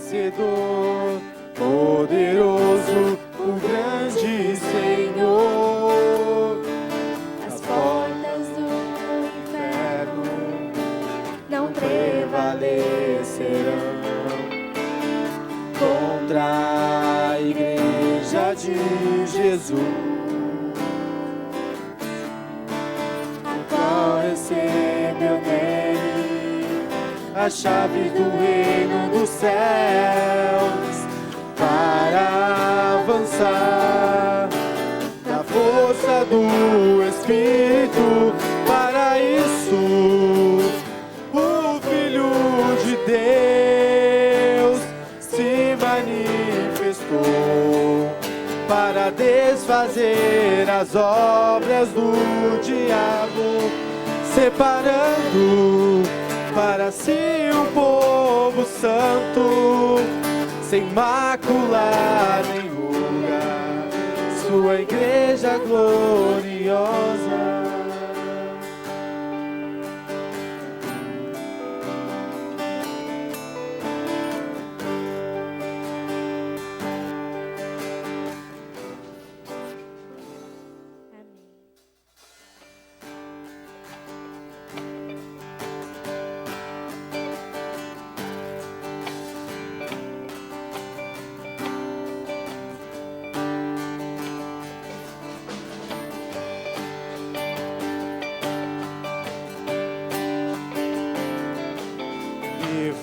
vencedor, poderoso, o grande Senhor. As portas do inferno não prevalecerão contra a igreja de Jesus, a qual recebeu nele a chave do reino dos céus, para avançar na força do Espírito. Para isso o Filho de Deus se manifestou, para desfazer as obras do diabo, separando para si um povo santo, sem mácula nem ruga, sua igreja gloriosa.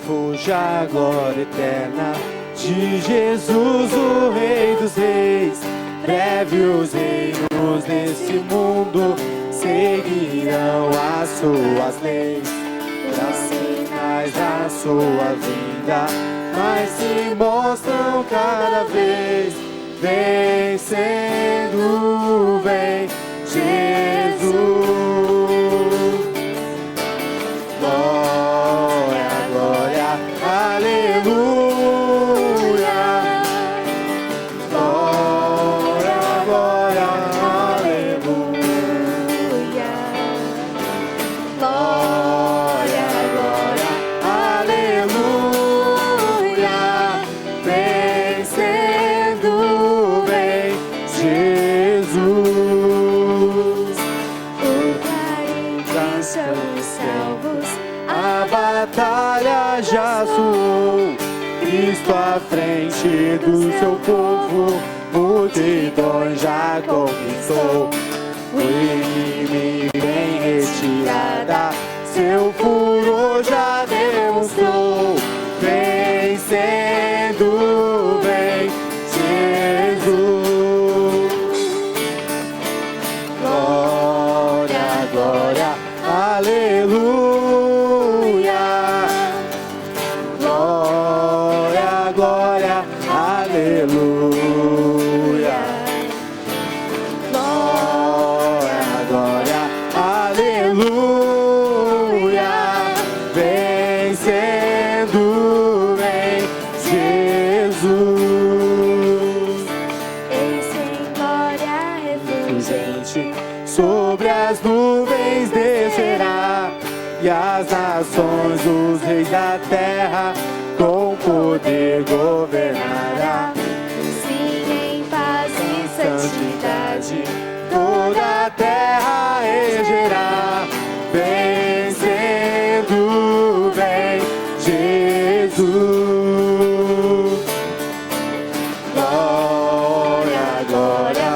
Fuja a glória eterna de Jesus, o Rei dos Reis. Breve os reinos desse mundo seguirão as suas leis. Os sinais da sua vinda mas se mostram cada vez vencendo, vem Jesus. Já soou Cristo à frente do seu povo, multidões já conquistou. O inimigo em retirada, seu furor já demonstrou. Vencendo, vem Jesus. Glória, glória, aleluia. Sobre as nuvens descerá, e as nações, os reis da terra, com poder governará. Sim, em paz e Santidade, toda a terra regerá. Vencendo, vem Jesus. Glória, glória.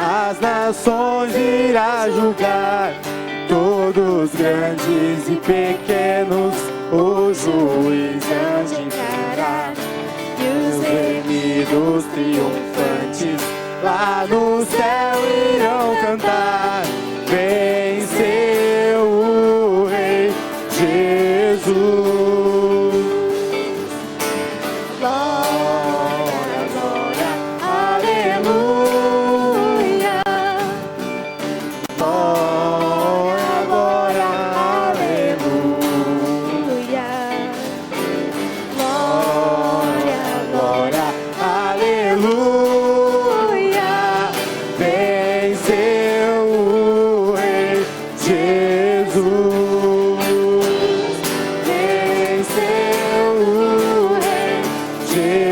As nações irá julgar, todos grandes e pequenos, o juiz há de encarar. E os remidos triunfantes lá no céu irão cantar. Venceu o Rei Jesus. Glória, glória, venceu o Rei. Jesus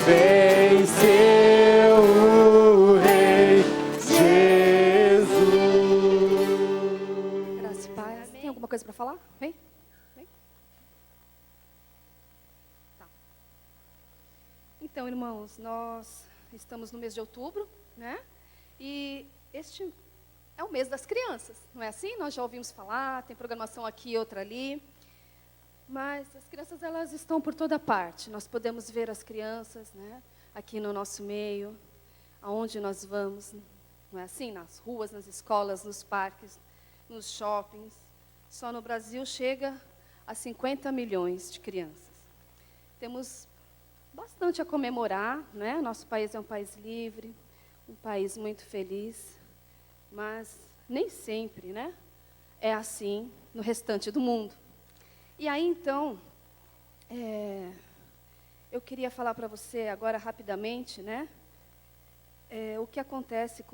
venceu o Rei. Jesus. Graça e paz. Tem alguma coisa para falar? Vem. Vem. Tá. Então, irmãos, nós estamos no mês de outubro, né? E este é o mês das crianças, não é assim? Nós já ouvimos falar, tem programação aqui e outra ali. Mas as crianças, elas estão por toda parte. Nós podemos ver as crianças, né? Aqui no nosso meio, aonde nós vamos, não é assim? Nas ruas, nas escolas, nos parques, nos shoppings. Só no Brasil chega a 50 milhões de crianças. Temos bastante a comemorar, né? Nosso país é um país livre, um país muito feliz, mas nem sempre, né? É assim no restante do mundo. E aí, então, eu queria falar para você agora rapidamente, né? O que acontece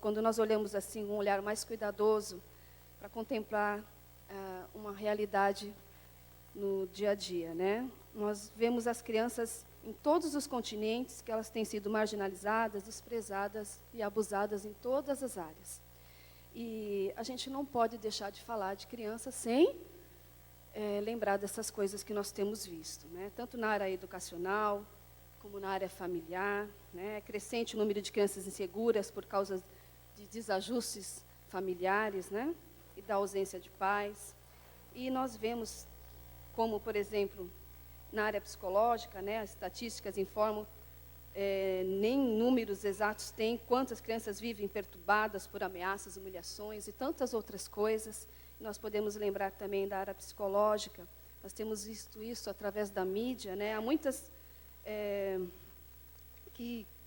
quando nós olhamos assim, um olhar mais cuidadoso para contemplar uma realidade no dia a dia, né? Nós vemos as crianças em todos os continentes, que elas têm sido marginalizadas, desprezadas e abusadas em todas as áreas. E a gente não pode deixar de falar de crianças sem lembrar dessas coisas que nós temos visto, né? Tanto na área educacional, como na área familiar, né? Crescente o número de crianças inseguras por causa de desajustes familiares, né? E da ausência de pais. E nós vemos como, por exemplo, na área psicológica, né? As estatísticas informam, nem números exatos tem, quantas crianças vivem perturbadas por ameaças, humilhações e tantas outras coisas. Nós podemos lembrar também da área psicológica, nós temos visto isso através da mídia, né? Há muitas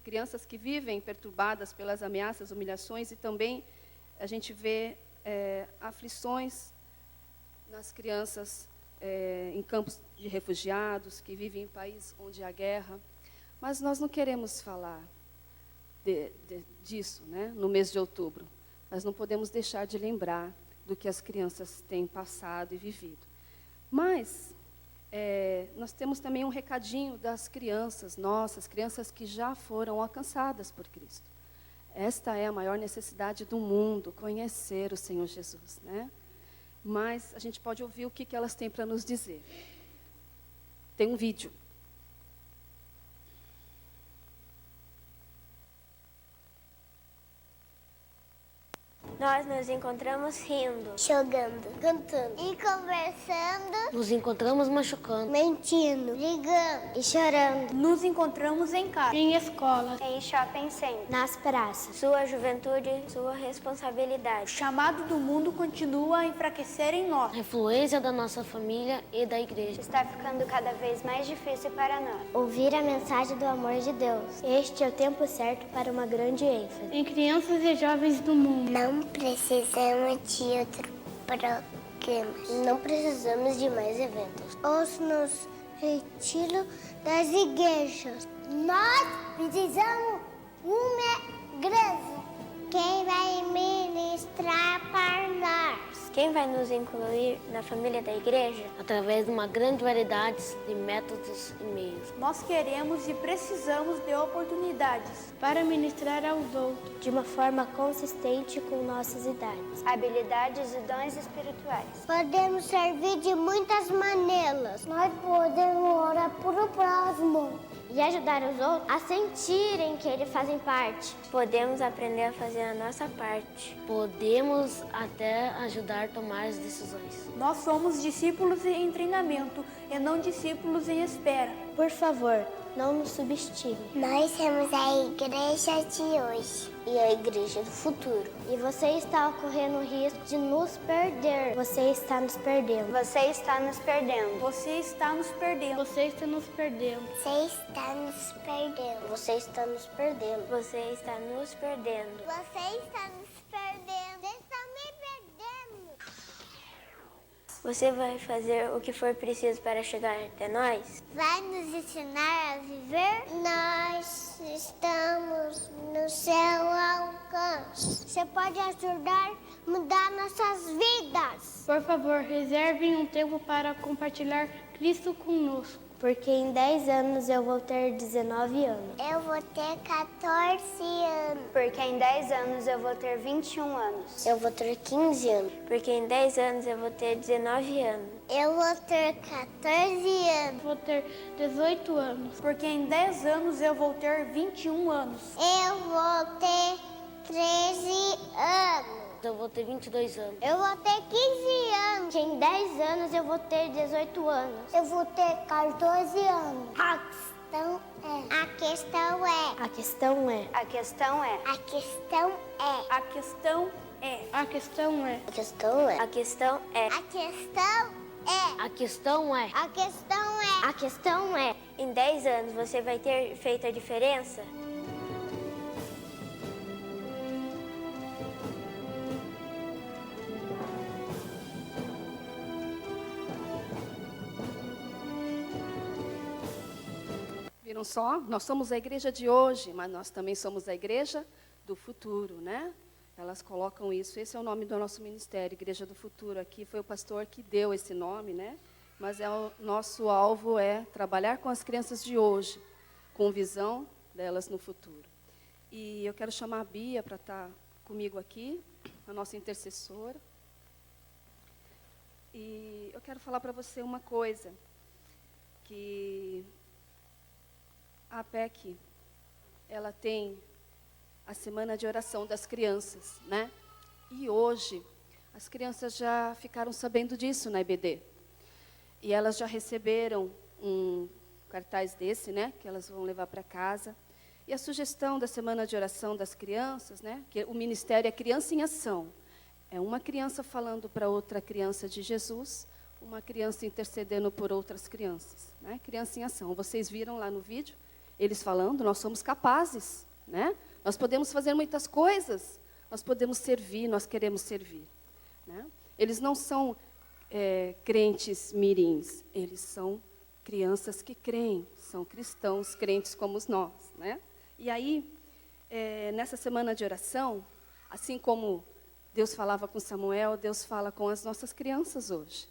crianças que vivem perturbadas pelas ameaças, humilhações, e também a gente vê aflições nas crianças em campos de refugiados, que vivem em países onde há guerra. Mas nós não queremos falar disso, né? No mês de outubro. Nós não podemos deixar de lembrar do que as crianças têm passado e vivido. Mas nós temos também um recadinho das crianças, nossas crianças que já foram alcançadas por Cristo. Esta é a maior necessidade do mundo, conhecer o Senhor Jesus, né? Mas a gente pode ouvir o que elas têm para nos dizer. Tem um vídeo. Nós nos encontramos rindo, jogando, cantando e conversando, Nos encontramos machucando, mentindo, brigando e chorando. Nos encontramos em casa, Em escola, em shopping center. nas praças. Sua juventude, sua responsabilidade. o chamado do mundo continua a enfraquecer em nós. a influência da nossa família e da igreja. Está ficando cada vez mais difícil para nós. Ouvir a mensagem do amor de Deus. Este é o tempo certo para uma grande ênfase Em crianças e jovens do mundo. Não precisamos de outro programa. Não precisamos de mais eventos. Ou nos retiro das igrejas. Nós precisamos uma igreja. Quem vai ministrar para nós? Quem vai nos incluir na família da igreja? Através de uma grande variedade de métodos e meios. Nós queremos e precisamos de oportunidades para ministrar aos outros. De uma forma consistente com nossas idades. Habilidades e dons espirituais. Podemos servir de muitas maneiras. Nós podemos orar por o próximo. E ajudar os outros a sentirem que eles fazem parte. Podemos aprender a fazer a nossa parte. Podemos até ajudar a tomar as decisões. Nós somos discípulos em treinamento e não discípulos em espera. Por favor, não nos subestime. Nós somos a igreja de hoje e a igreja do futuro. E você está correndo o risco de nos perder. Você está nos perdendo. Você está nos perdendo. Você está nos perdendo. Você está nos perdendo. Você está nos perdendo. Você está nos perdendo. Você está nos perdendo. Você está nos perdendo. Você está me perdendo. Você vai fazer o que for preciso para chegar até nós? Vai nos ensinar a viver? Nós estamos no seu alcance. Você pode ajudar a mudar nossas vidas. Por favor, reservem um tempo para compartilhar Cristo conosco. Porque em 10 anos eu vou ter 19 anos. Eu vou ter 14 anos. Porque em 10 anos eu vou ter 21 anos. Eu vou ter 15 anos. Porque em 10 anos eu vou ter 19 anos. Eu vou ter 14 anos. Vou ter 18 anos. Porque em 10 anos eu vou ter 21 anos. Eu vou ter 13 anos. Eu vou ter 22 anos. Eu vou ter 15 anos. Em 10 anos eu vou ter 18 anos. Eu vou ter 14 anos. A questão é. A questão é. A questão é. A questão é. A questão é. A questão é. A questão é. A questão é. A questão é. A questão é: A questão é. A questão é. Em 10 anos você vai ter feito a diferença? Viram só? Nós somos a igreja de hoje, mas nós também somos a igreja do futuro, né? Elas colocam isso. Esse é o nome do nosso ministério, Igreja do Futuro. Aqui foi o pastor que deu esse nome, né? Mas o nosso alvo é trabalhar com as crianças de hoje, com visão delas no futuro. E eu quero chamar a Bia para estar comigo aqui, a nossa intercessora. E eu quero falar para você uma coisa, que a APEC, ela tem a semana de oração das crianças, né? E hoje, as crianças já ficaram sabendo disso na EBD. E elas já receberam um cartaz desse, né? Que elas vão levar para casa. E a sugestão da semana de oração das crianças, né? Que o ministério é Criança em Ação. É uma criança falando para outra criança de Jesus, uma criança intercedendo por outras crianças, né? Criança em Ação. Vocês viram lá no vídeo, eles falando, nós somos capazes, né? Nós podemos fazer muitas coisas, nós podemos servir, nós queremos servir, né? Eles não são crentes mirins, eles são crianças que creem, são cristãos crentes como nós, né? E aí, nessa semana de oração, assim como Deus falava com Samuel, Deus fala com as nossas crianças hoje.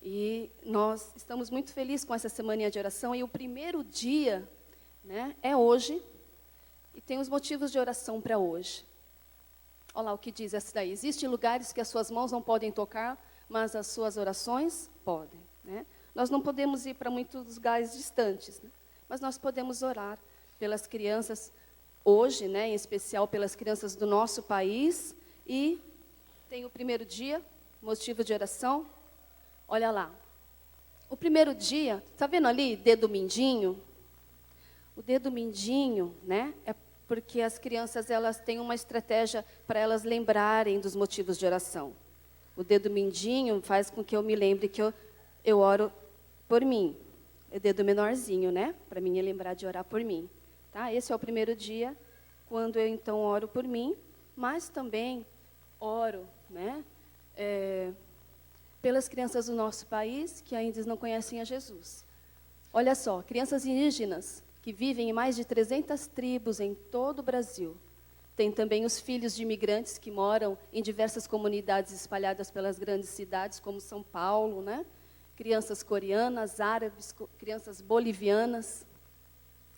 E nós estamos muito felizes com essa semana de oração, e o primeiro dia, né, é hoje, e tem os motivos de oração para hoje. Olha lá o que diz essa daí. Existem lugares que as suas mãos não podem tocar, mas as suas orações podem, né? Nós não podemos ir para muitos lugares distantes, né? Mas nós podemos orar pelas crianças hoje, né, em especial pelas crianças do nosso país. E tem o primeiro dia, motivo de oração. Olha lá. O primeiro dia, está vendo ali, dedo mindinho? O dedo mindinho, né, é porque as crianças, elas têm uma estratégia para elas lembrarem dos motivos de oração. O dedo mindinho faz com que eu me lembre que eu oro por mim. É dedo menorzinho, né, para mim lembrar de orar por mim. Tá? Esse é o primeiro dia, quando eu então oro por mim, mas também oro, né, pelas crianças do nosso país que ainda não conhecem a Jesus. Olha só, crianças indígenas que vivem em mais de 300 tribos em todo o Brasil. Tem também os filhos de imigrantes que moram em diversas comunidades espalhadas pelas grandes cidades, como São Paulo, né? Crianças coreanas, árabes, crianças bolivianas.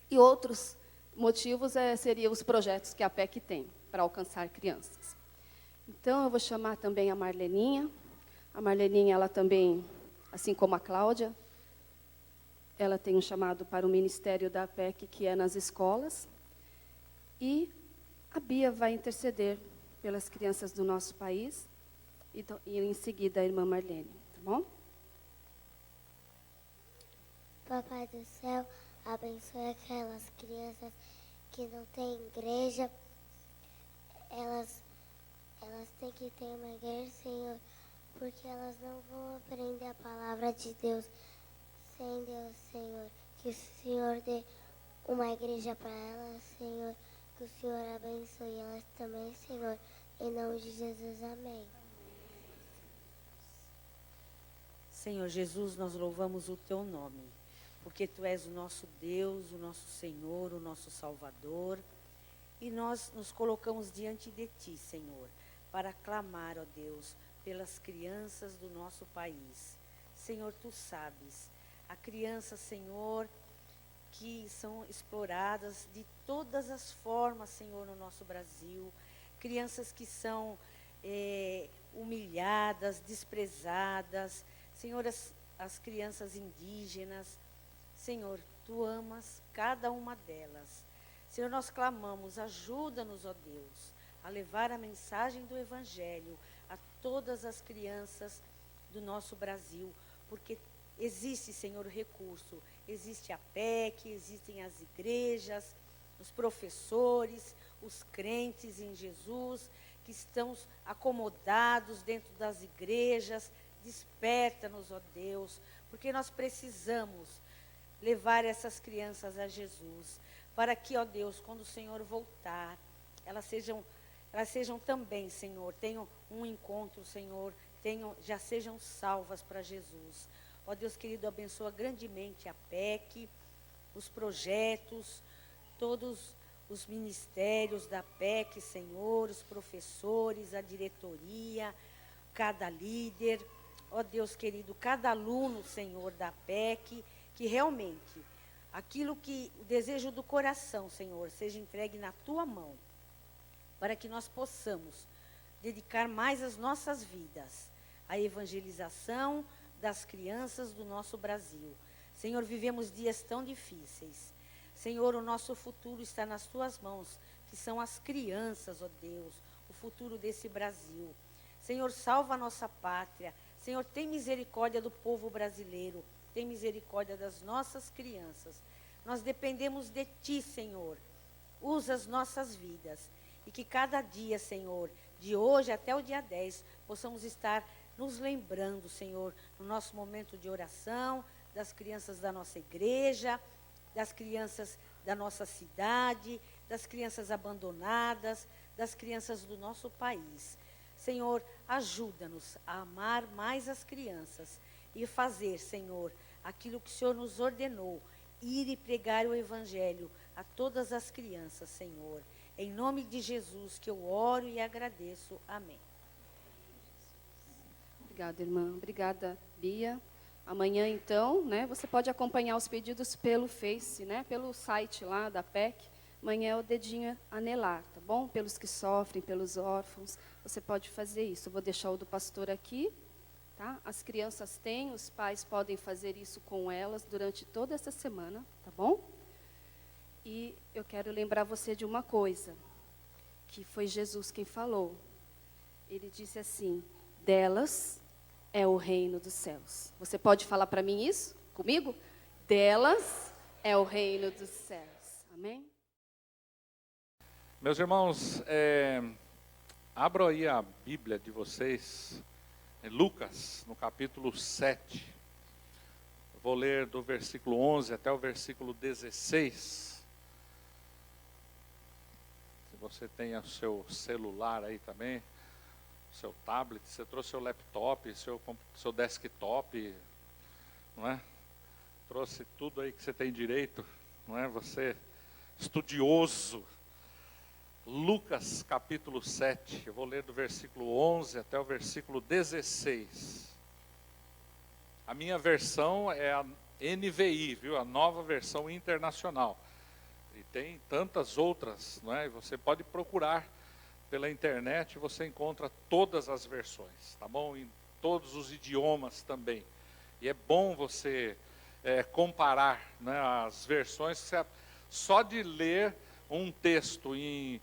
E outros motivos seriam os projetos que a PEC tem para alcançar crianças. Então, eu vou chamar também a Marleninha. A Marleninha, ela também, assim como a Cláudia, ela tem um chamado para o ministério da APEC, que é nas escolas. E a Bia vai interceder pelas crianças do nosso país. E em seguida a irmã Marlene, tá bom? Papai do céu, abençoe aquelas crianças que não têm igreja. Elas têm que ter uma igreja, Senhor, porque elas não vão aprender a palavra de Deus sem Deus, Senhor. Que o Senhor dê uma igreja para elas, Senhor. Que o Senhor abençoe elas também, Senhor. Em nome de Jesus, amém. Senhor Jesus, nós louvamos o Teu nome, porque Tu és o nosso Deus, o nosso Senhor, o nosso Salvador. E nós nos colocamos diante de Ti, Senhor, para clamar, ó Deus, pelas crianças do nosso país. Senhor, Tu sabes, há crianças, Senhor, que são exploradas de todas as formas, Senhor, no nosso Brasil. Crianças que são humilhadas, desprezadas. Senhor, as crianças indígenas. Senhor, Tu amas cada uma delas. Senhor, nós clamamos, ajuda-nos, ó Deus, a levar a mensagem do Evangelho a todas as crianças do nosso Brasil, porque existe, Senhor, o recurso, existe a PEC, existem as igrejas, os professores, os crentes em Jesus, que estão acomodados dentro das igrejas. Desperta-nos, ó Deus, porque nós precisamos levar essas crianças a Jesus, para que, ó Deus, quando o Senhor voltar, elas sejam também, Senhor, tenham um encontro, Senhor, já sejam salvas para Jesus. Ó Deus querido, abençoa grandemente a PEC, os projetos, todos os ministérios da PEC, Senhor, os professores, a diretoria, cada líder. Ó Deus querido, cada aluno, Senhor, da PEC, que realmente aquilo que o desejo do coração, Senhor, seja entregue na Tua mão, para que nós possamos dedicar mais as nossas vidas à evangelização das crianças do nosso Brasil. Senhor, vivemos dias tão difíceis. Senhor, o nosso futuro está nas Tuas mãos, que são as crianças, ó Deus, o futuro desse Brasil. Senhor, salva a nossa pátria. Senhor, tem misericórdia do povo brasileiro. Tem misericórdia das nossas crianças. Nós dependemos de Ti, Senhor. Usa as nossas vidas. E que cada dia, Senhor, de hoje até o dia 10, possamos estar nos lembrando, Senhor, no nosso momento de oração, das crianças da nossa igreja, das crianças da nossa cidade, das crianças abandonadas, das crianças do nosso país. Senhor, ajuda-nos a amar mais as crianças e fazer, Senhor, aquilo que o Senhor nos ordenou, ir e pregar o Evangelho a todas as crianças, Senhor. Em nome de Jesus que eu oro e agradeço. Amém. Obrigada, irmã. Obrigada, Bia. Amanhã, então, né, você pode acompanhar os pedidos pelo Face, né, pelo site lá da PEC. Amanhã é o dedinho anelar, tá bom? Pelos que sofrem, pelos órfãos, você pode fazer isso. Eu vou deixar o do pastor aqui, tá? As crianças têm, os pais podem fazer isso com elas durante toda essa semana, tá bom? E eu quero lembrar você de uma coisa, que foi Jesus quem falou. Ele disse assim: delas é o reino dos céus. Você pode falar para mim isso comigo? Delas é o reino dos céus. Amém? Meus irmãos, abram aí a Bíblia de vocês, em Lucas, no capítulo 7. Eu vou ler do versículo 11 até o versículo 16. Se você tem o seu celular aí também, seu tablet, você trouxe seu laptop, seu desktop, não é? Trouxe tudo aí que você tem direito, não é? Você, estudioso. Lucas capítulo 7, eu vou ler do versículo 11 até o versículo 16. A minha versão é a NVI, viu? A nova versão internacional. E tem tantas outras, não é? Você pode procurar pela internet, você encontra todas as versões, tá bom? Em todos os idiomas também. E é bom você comparar, né, as versões. Só de ler um texto em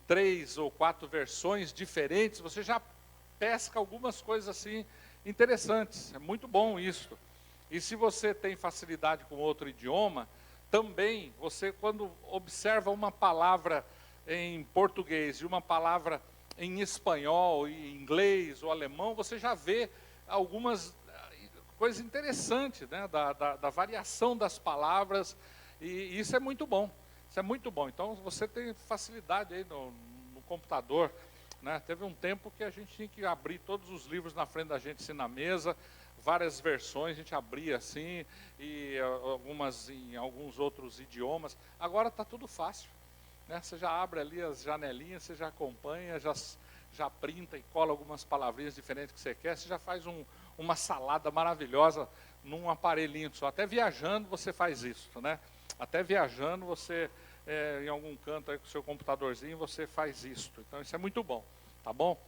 3 ou 4 versões diferentes, você já pesca algumas coisas assim interessantes. É muito bom isso. E se você tem facilidade com outro idioma, também você, quando observa uma palavra em português e uma palavra em espanhol, e inglês ou alemão, você já vê algumas coisas interessantes, né, da variação das palavras, e isso é muito bom. Isso é muito bom. Então, você tem facilidade aí no computador, né? Teve um tempo que a gente tinha que abrir todos os livros na frente da gente, assim, na mesa, várias versões, a gente abria assim, e algumas em alguns outros idiomas. Agora está tudo fácil, né? Você já abre ali as janelinhas, você já acompanha, já printa e cola algumas palavrinhas diferentes que você quer, você já faz uma salada maravilhosa num aparelhinho só. Até viajando você faz isso, né? Até viajando você, em algum canto aí com o seu computadorzinho, você faz isso. Então isso é muito bom, tá bom?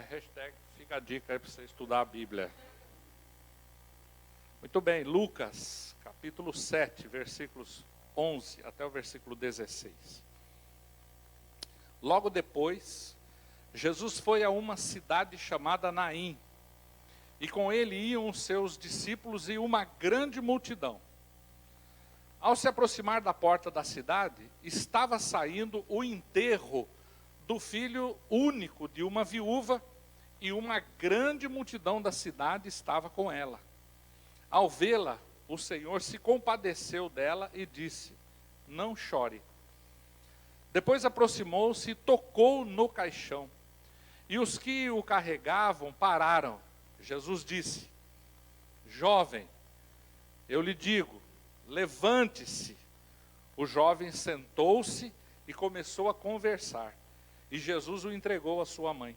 Hashtag fica a dica aí para você estudar a Bíblia. Muito bem, Lucas, capítulo 7, versículos 11 até o versículo 16. Logo depois, Jesus foi a uma cidade chamada Naim, e com ele iam os seus discípulos e uma grande multidão. Ao se aproximar da porta da cidade, estava saindo o enterro do filho único de uma viúva, e uma grande multidão da cidade estava com ela. Ao vê-la, o Senhor se compadeceu dela e disse: não chore. Depois aproximou-se e tocou no caixão. E os que o carregavam pararam. Jesus disse: jovem, eu lhe digo, levante-se. O jovem sentou-se e começou a conversar. E Jesus o entregou à sua mãe.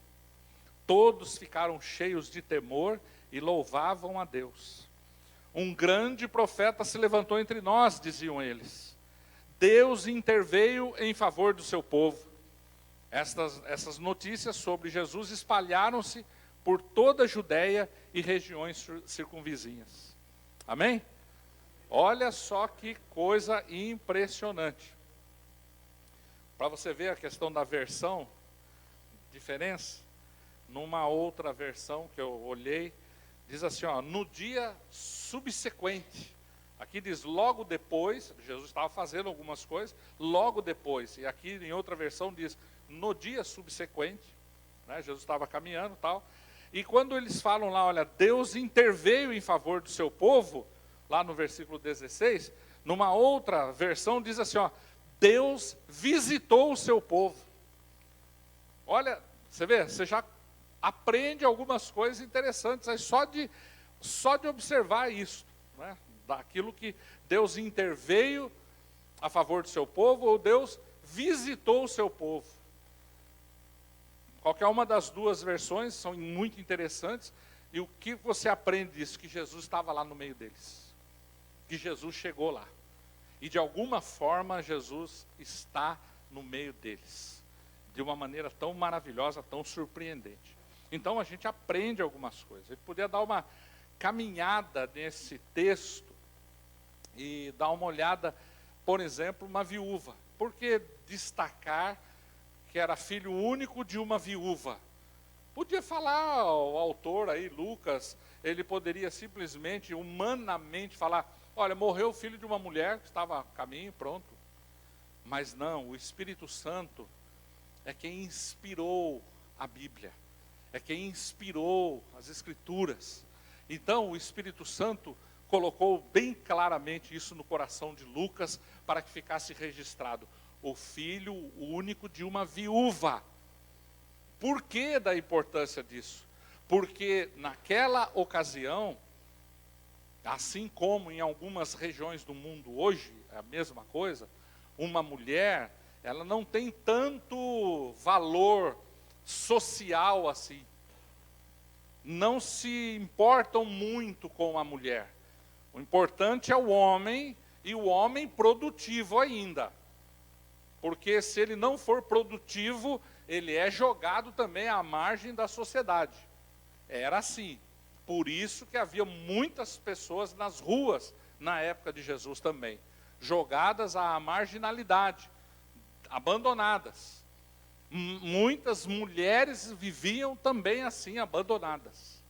Todos ficaram cheios de temor e louvavam a Deus. Um grande profeta se levantou entre nós, diziam eles. Deus interveio em favor do seu povo. Essas notícias sobre Jesus espalharam-se por toda a Judéia e regiões circunvizinhas. Amém? Olha só que coisa impressionante. Para você ver a questão da versão, diferença, numa outra versão que eu olhei, diz assim, ó, no dia subsequente. Aqui diz logo depois, Jesus estava fazendo algumas coisas, logo depois. E aqui em outra versão diz no dia subsequente, né, Jesus estava caminhando e tal. E quando eles falam lá, olha, Deus interveio em favor do seu povo, lá no versículo 16, numa outra versão diz assim, ó, Deus visitou o seu povo. Olha, você vê, você já aprende algumas coisas interessantes aí só de observar isso, né? Daquilo que Deus interveio a favor do seu povo, ou Deus visitou o seu povo. Qualquer uma das duas versões são muito interessantes, e o que você aprende disso? Que Jesus estava lá no meio deles, que Jesus chegou lá, e de alguma forma Jesus está no meio deles, de uma maneira tão maravilhosa, tão surpreendente. Então a gente aprende algumas coisas. A gente podia dar uma caminhada nesse texto e dar uma olhada, por exemplo, uma viúva. Por que destacar que era filho único de uma viúva? Podia falar, o autor aí, Lucas, ele poderia simplesmente, humanamente falar, olha, morreu o filho de uma mulher que estava a caminho, pronto. Mas não, o Espírito Santo é quem inspirou a Bíblia. É quem inspirou as Escrituras. Então, o Espírito Santo colocou bem claramente isso no coração de Lucas, para que ficasse registrado. O filho único de uma viúva. Por que da importância disso? Porque naquela ocasião, assim como em algumas regiões do mundo hoje, é a mesma coisa, uma mulher, ela não tem tanto valor social assim. Não se importam muito com a mulher. O importante é o homem, e o homem produtivo ainda. Porque se ele não for produtivo, ele é jogado também à margem da sociedade. Era assim. Por isso que havia muitas pessoas nas ruas na época de Jesus também, jogadas à marginalidade, abandonadas. Muitas mulheres viviam também assim, abandonadas.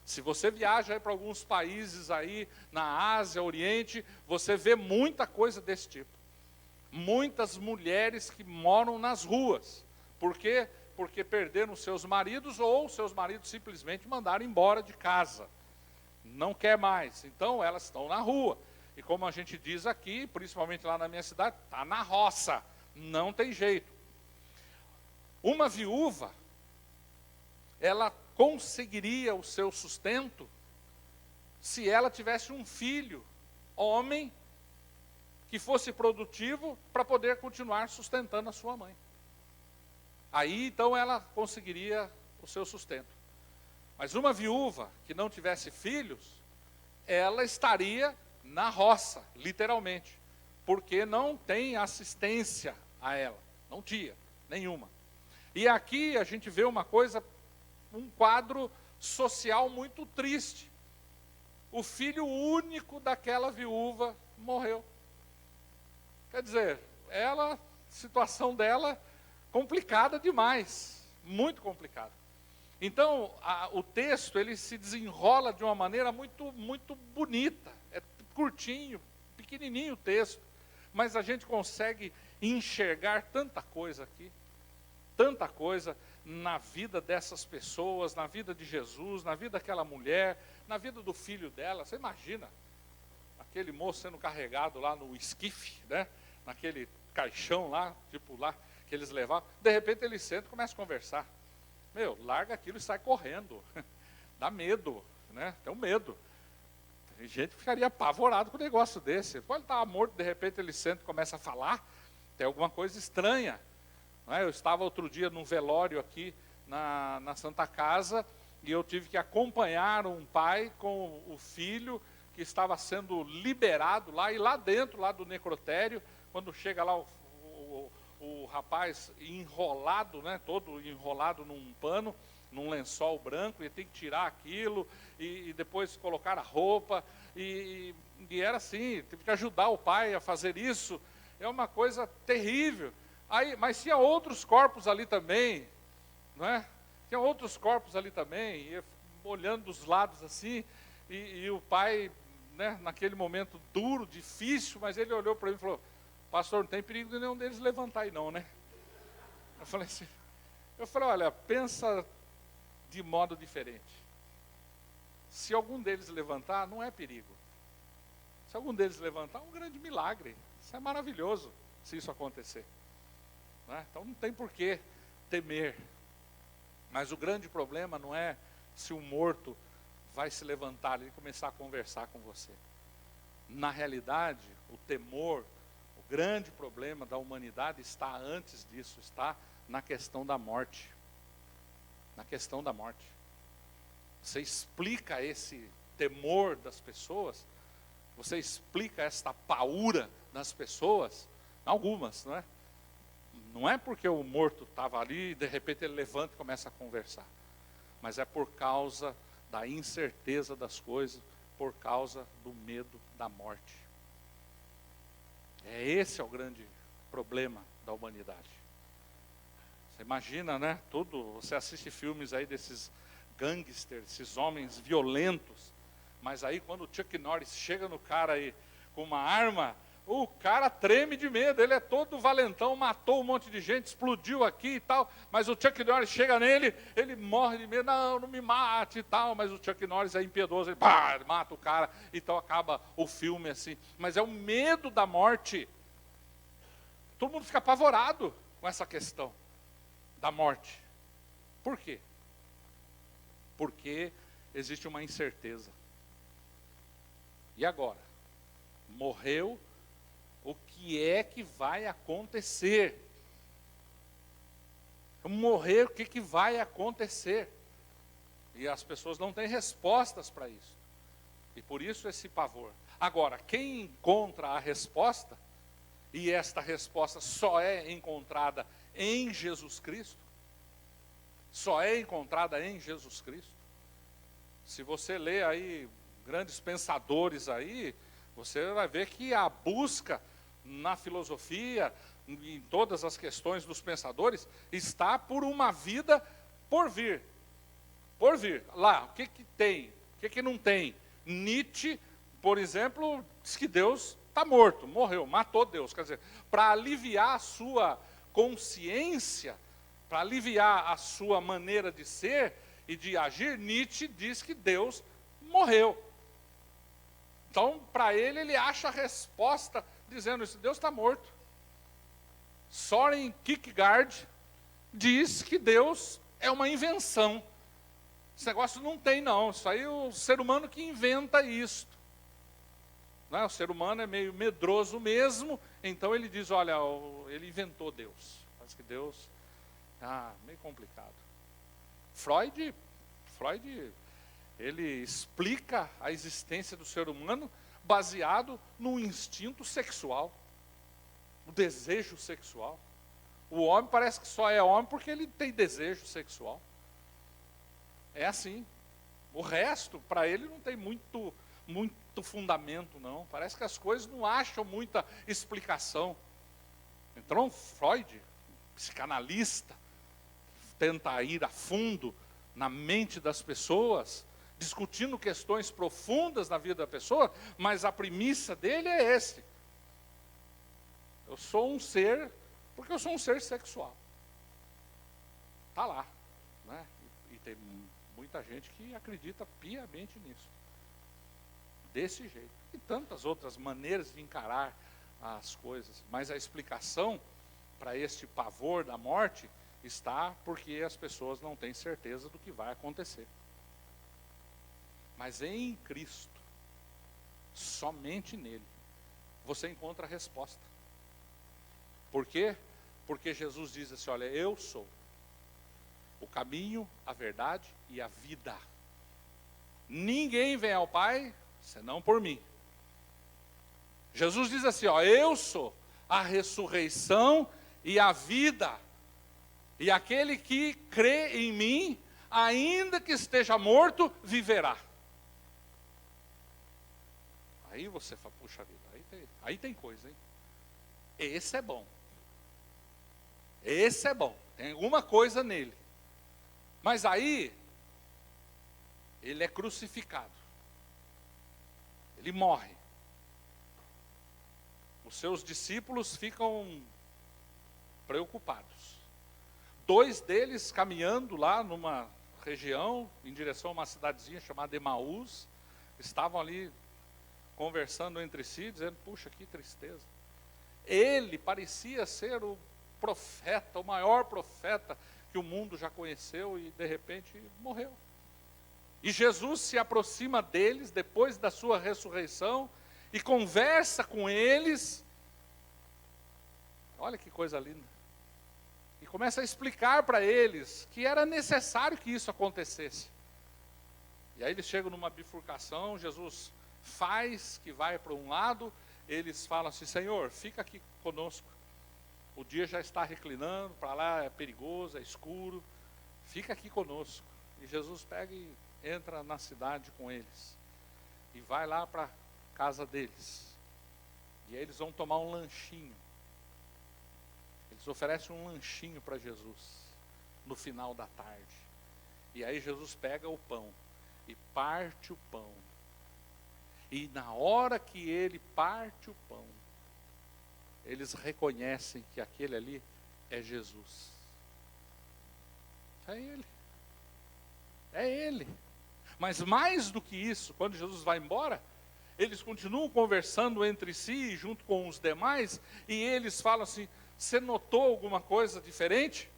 Se você viaja para alguns países aí na Ásia, Oriente, você vê muita coisa desse tipo. Muitas mulheres que moram nas ruas. Por quê? Porque perderam seus maridos, ou seus maridos simplesmente mandaram embora de casa. Não quer mais. Então elas estão na rua. E como a gente diz aqui, principalmente lá na minha cidade, está na roça. Não tem jeito. Uma viúva, ela conseguiria o seu sustento se ela tivesse um filho, homem, que fosse produtivo para poder continuar sustentando a sua mãe. Aí, então, ela conseguiria o seu sustento. Mas uma viúva que não tivesse filhos, ela estaria na roça, literalmente, porque não tem assistência a ela, não tinha nenhuma. E aqui a gente vê uma coisa, um quadro social muito triste. O filho único daquela viúva morreu. Quer dizer, a situação dela complicada demais, muito complicada. Então, o texto, ele se desenrola de uma maneira muito, muito bonita. É curtinho, pequenininho o texto, mas a gente consegue enxergar tanta coisa aqui, tanta coisa na vida dessas pessoas, na vida de Jesus, na vida daquela mulher, na vida do filho dela. Você imagina aquele moço sendo carregado lá no esquife, né? Naquele caixão lá, tipo lá, que eles levavam. De repente ele senta e começa a conversar. Meu, larga aquilo e sai correndo. Dá medo, né? Tem um medo. Tem gente que ficaria apavorado com um negócio desse. Pode estar morto, de repente ele senta e começa a falar. Tem alguma coisa estranha. Não é? Eu estava outro dia num velório aqui na Santa Casa e eu tive que acompanhar um pai com o filho que estava sendo liberado lá, e lá dentro, lá do necrotério, quando chega lá o rapaz enrolado, né, todo enrolado num pano, num lençol branco, e tem que tirar aquilo, e depois colocar a roupa, e era assim, teve que ajudar o pai a fazer isso. É uma coisa terrível. Aí, mas tinha outros corpos ali também, não é? Tinha outros corpos ali também, e olhando dos lados assim, e o pai, né, naquele momento duro, difícil, mas ele olhou para mim e falou: pastor, não tem perigo de nenhum deles levantar aí não, né? Eu falei assim, olha, pensa de modo diferente. Se algum deles levantar, não é perigo. Se algum deles levantar, é um grande milagre. Isso é maravilhoso, se isso acontecer. Né? Então não tem por que temer. Mas o grande problema não é se o morto vai se levantar e começar a conversar com você. Na realidade, o temor, o grande problema da humanidade está antes disso, está na questão da morte. Na questão da morte. Você explica esse temor das pessoas, você explica esta paura das pessoas, algumas, não é? Não é porque o morto estava ali e de repente ele levanta e começa a conversar, mas é por causa da incerteza das coisas, por causa do medo da morte. Esse é o grande problema da humanidade. Você imagina, né? Você assiste filmes aí desses gangsters, esses homens violentos, mas aí quando o Chuck Norris chega no cara aí com uma arma, o cara treme de medo. Ele é todo valentão, matou um monte de gente, explodiu aqui e tal, mas o Chuck Norris chega nele, ele morre de medo, não me mate e tal, mas o Chuck Norris é impiedoso, ele mata o cara, então acaba o filme assim. Mas é o medo da morte. Todo mundo fica apavorado com essa questão da morte. Por quê? Porque existe uma incerteza. E agora? Morreu, o que é que vai acontecer? Morrer, o que vai acontecer? E as pessoas não têm respostas para isso. E por isso esse pavor. Agora, quem encontra a resposta, e esta resposta só é encontrada em Jesus Cristo, só é encontrada em Jesus Cristo. Se você lê aí grandes pensadores aí, você vai ver que a busca na filosofia, em todas as questões dos pensadores, está por uma vida por vir. Por vir. Lá, o que tem? O que não tem? Nietzsche, por exemplo, diz que Deus está morto, morreu, matou Deus. Quer dizer, para aliviar a sua consciência, para aliviar a sua maneira de ser e de agir, Nietzsche diz que Deus morreu. Então, para ele acha a resposta dizendo isso: Deus está morto. Soren Kierkegaard diz que Deus é uma invenção. Esse negócio não tem, não. Isso aí é o ser humano que inventa isso. Não é? O ser humano é meio medroso mesmo, então ele diz, olha, ele inventou Deus. Parece que Deus, meio complicado. Freud, ele explica a existência do ser humano baseado no instinto sexual, no desejo sexual. O homem parece que só é homem porque ele tem desejo sexual. É assim. O resto, para ele, não tem muito fundamento, não. Parece que as coisas não acham muita explicação. Então, Freud, psicanalista, tenta ir a fundo na mente das pessoas, discutindo questões profundas na vida da pessoa, mas a premissa dele é esse. Eu sou um ser, porque eu sou um ser sexual. Está lá. Né? E tem muita gente que acredita piamente nisso. Desse jeito. E tantas outras maneiras de encarar as coisas. Mas a explicação para este pavor da morte está porque as pessoas não têm certeza do que vai acontecer. Mas em Cristo, somente nele, você encontra a resposta. Por quê? Porque Jesus diz assim, olha, eu sou o caminho, a verdade e a vida. Ninguém vem ao Pai senão por mim. Jesus diz assim, ó, eu sou a ressurreição e a vida. E aquele que crê em mim, ainda que esteja morto, viverá. Aí você fala, puxa vida, aí tem coisa, hein? Esse é bom. Esse é bom. Tem alguma coisa nele. Mas aí, ele é crucificado. Ele morre. Os seus discípulos ficam preocupados. 2 deles caminhando lá numa região, em direção a uma cidadezinha chamada Emaús, estavam ali conversando entre si, dizendo, puxa, que tristeza. Ele parecia ser o profeta, o maior profeta que o mundo já conheceu e de repente morreu. E Jesus se aproxima deles depois da sua ressurreição e conversa com eles. Olha que coisa linda. E começa a explicar para eles que era necessário que isso acontecesse. E aí eles chegam numa bifurcação, Jesus faz que vai para um lado, eles falam assim, Senhor, fica aqui conosco. O dia já está reclinando, para lá é perigoso, é escuro, fica aqui conosco. E Jesus pega e entra na cidade com eles. E vai lá para a casa deles. E aí eles vão tomar um lanchinho. Eles oferecem um lanchinho para Jesus, no final da tarde. E aí Jesus pega o pão e parte o pão. E na hora que ele parte o pão, eles reconhecem que aquele ali é Jesus. É ele. É ele. Mas mais do que isso, quando Jesus vai embora, eles continuam conversando entre si, junto com os demais, e eles falam assim, você notou alguma coisa diferente?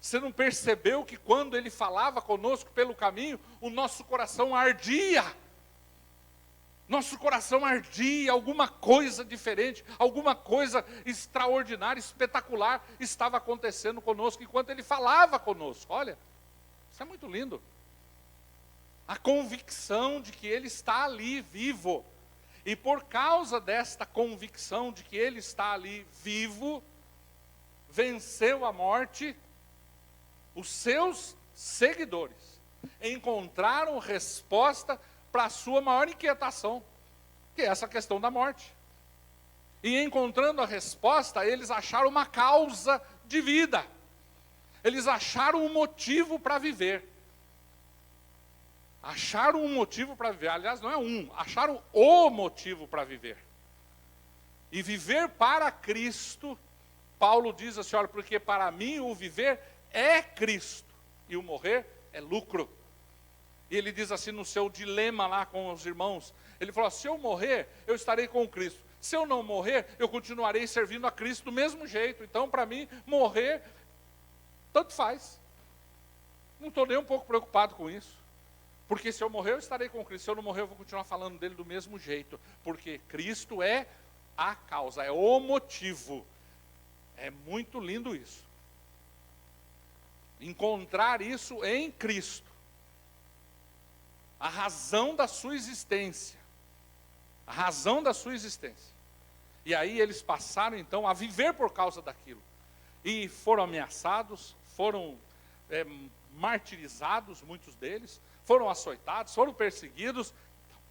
Você não percebeu que quando ele falava conosco pelo caminho, o nosso coração ardia? Nosso coração ardia, alguma coisa diferente, alguma coisa extraordinária, espetacular estava acontecendo conosco enquanto ele falava conosco. Olha, isso é muito lindo. A convicção de que ele está ali vivo. E por causa desta convicção de que ele está ali vivo, venceu a morte, os seus seguidores encontraram resposta para a sua maior inquietação, que é essa questão da morte. E encontrando a resposta, eles acharam uma causa de vida. Eles acharam um motivo para viver. Acharam um motivo para viver. Aliás, não é um, acharam o motivo para viver. E viver para Cristo, Paulo diz assim, olha, porque para mim o viver é Cristo, e o morrer é lucro. E ele diz assim no seu dilema lá com os irmãos, ele falou, se eu morrer, eu estarei com Cristo. Se eu não morrer, eu continuarei servindo a Cristo do mesmo jeito. Então, para mim, morrer tanto faz. Não estou nem um pouco preocupado com isso. Porque se eu morrer, eu estarei com Cristo. Se eu não morrer, eu vou continuar falando dele do mesmo jeito. Porque Cristo é a causa, é o motivo. É muito lindo isso. Encontrar isso em Cristo. A razão da sua existência. A razão da sua existência. E aí eles passaram então a viver por causa daquilo. E foram ameaçados, foram martirizados, muitos deles, foram açoitados, foram perseguidos,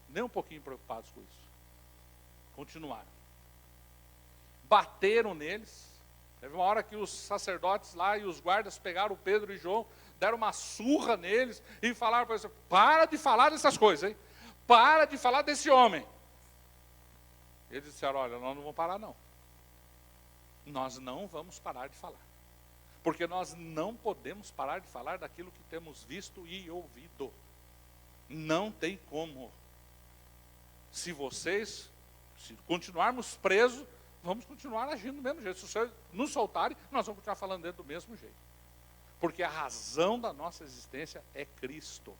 nem um pouquinho preocupados com isso. Continuaram. Bateram neles. Teve uma hora que os sacerdotes lá e os guardas pegaram o Pedro e João, deram uma surra neles e falaram para eles: para de falar dessas coisas, hein? Para de falar desse homem. Eles disseram: olha, nós não vamos parar não. Nós não vamos parar de falar. Porque nós não podemos parar de falar daquilo que temos visto e ouvido. Não tem como. Se continuarmos presos, vamos continuar agindo do mesmo jeito. Se vocês nos soltarem, nós vamos continuar falando dele do mesmo jeito. Porque a razão da nossa existência é Cristo.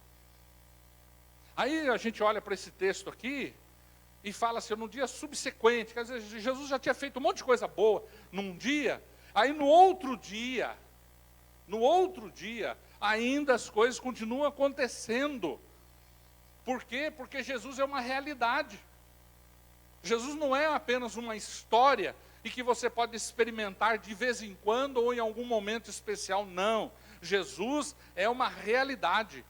Aí a gente olha para esse texto aqui e fala assim, no dia subsequente, quer dizer, Jesus já tinha feito um monte de coisa boa num dia, aí no outro dia, ainda as coisas continuam acontecendo. Por quê? Porque Jesus é uma realidade. Jesus não é apenas uma história e que você pode experimentar de vez em quando ou em algum momento especial, não. Jesus é uma realidade,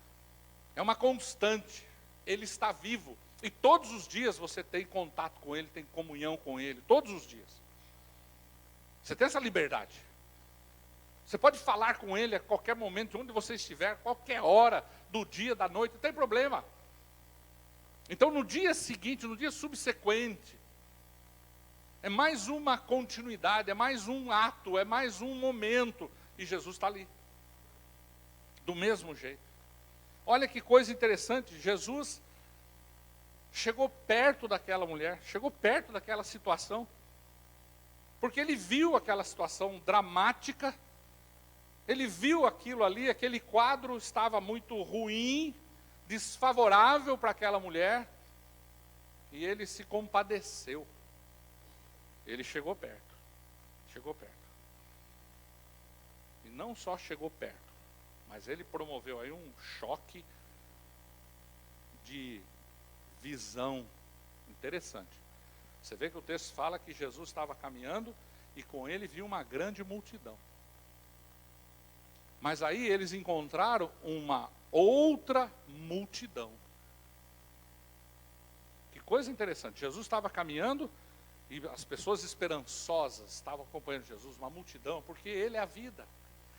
é uma constante, Ele está vivo. E todos os dias você tem contato com Ele, tem comunhão com Ele, todos os dias. Você tem essa liberdade. Você pode falar com Ele a qualquer momento, onde você estiver, qualquer hora do dia, da noite, não tem problema. Então no dia seguinte, no dia subsequente, é mais uma continuidade, é mais um ato, é mais um momento, e Jesus está ali, do mesmo jeito. Olha que coisa interessante, Jesus chegou perto daquela mulher, chegou perto daquela situação, porque Ele viu aquela situação dramática, Ele viu aquilo ali, aquele quadro estava muito ruim, desfavorável para aquela mulher, e Ele se compadeceu. Ele chegou perto. E não só chegou perto, mas Ele promoveu aí um choque de visão interessante. Você vê que o texto fala que Jesus estava caminhando e com Ele viu uma grande multidão. Mas aí eles encontraram uma outra multidão. Que coisa interessante. Jesus estava caminhando e as pessoas esperançosas estavam acompanhando Jesus, uma multidão, porque Ele é a vida.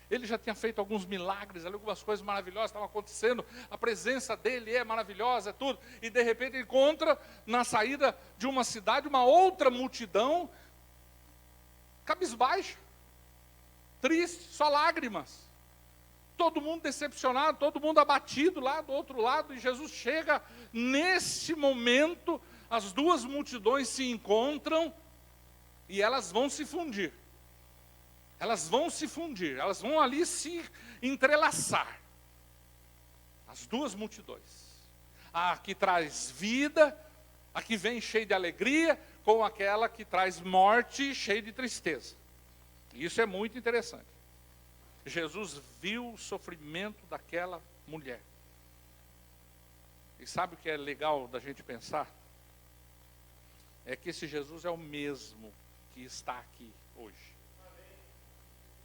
Ele já tinha feito alguns milagres, algumas coisas maravilhosas estavam acontecendo, a presença dEle é maravilhosa, é tudo. E de repente encontra na saída de uma cidade uma outra multidão, cabisbaixa, triste, só lágrimas. Todo mundo decepcionado, todo mundo abatido lá do outro lado, e Jesus chega nesse momento, as duas multidões se encontram e elas vão se fundir. Elas vão ali se entrelaçar. As duas multidões. A que traz vida, a que vem cheia de alegria, com aquela que traz morte, cheia de tristeza. Isso é muito interessante. Jesus viu o sofrimento daquela mulher. E sabe o que é legal da gente pensar? É que esse Jesus é o mesmo que está aqui hoje.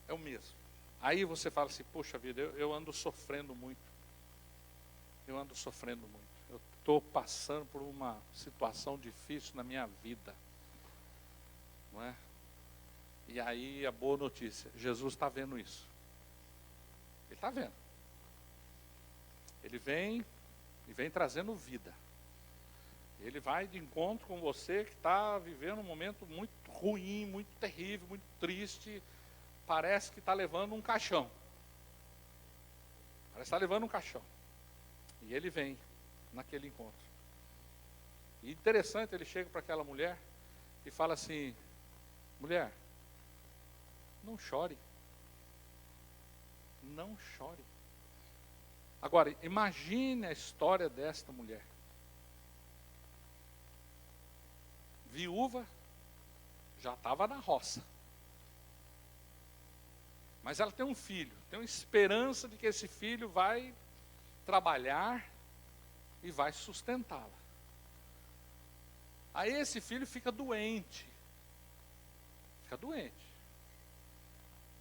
É o mesmo. Aí você fala assim, poxa vida, eu ando sofrendo muito. Eu estou passando por uma situação difícil na minha vida. Não é? E aí a boa notícia, Jesus está vendo isso. Ele está vendo. Ele vem trazendo vida. Ele vai de encontro com você que está vivendo um momento muito ruim, muito terrível, muito triste. Parece que está levando um caixão. E ele vem naquele encontro. E interessante, ele chega para aquela mulher e fala assim, mulher, não chore. Não chore. Agora, imagine a história desta mulher. Viúva, já estava na roça. Mas ela tem um filho, tem uma esperança de que esse filho vai trabalhar e vai sustentá-la. Aí esse filho fica doente.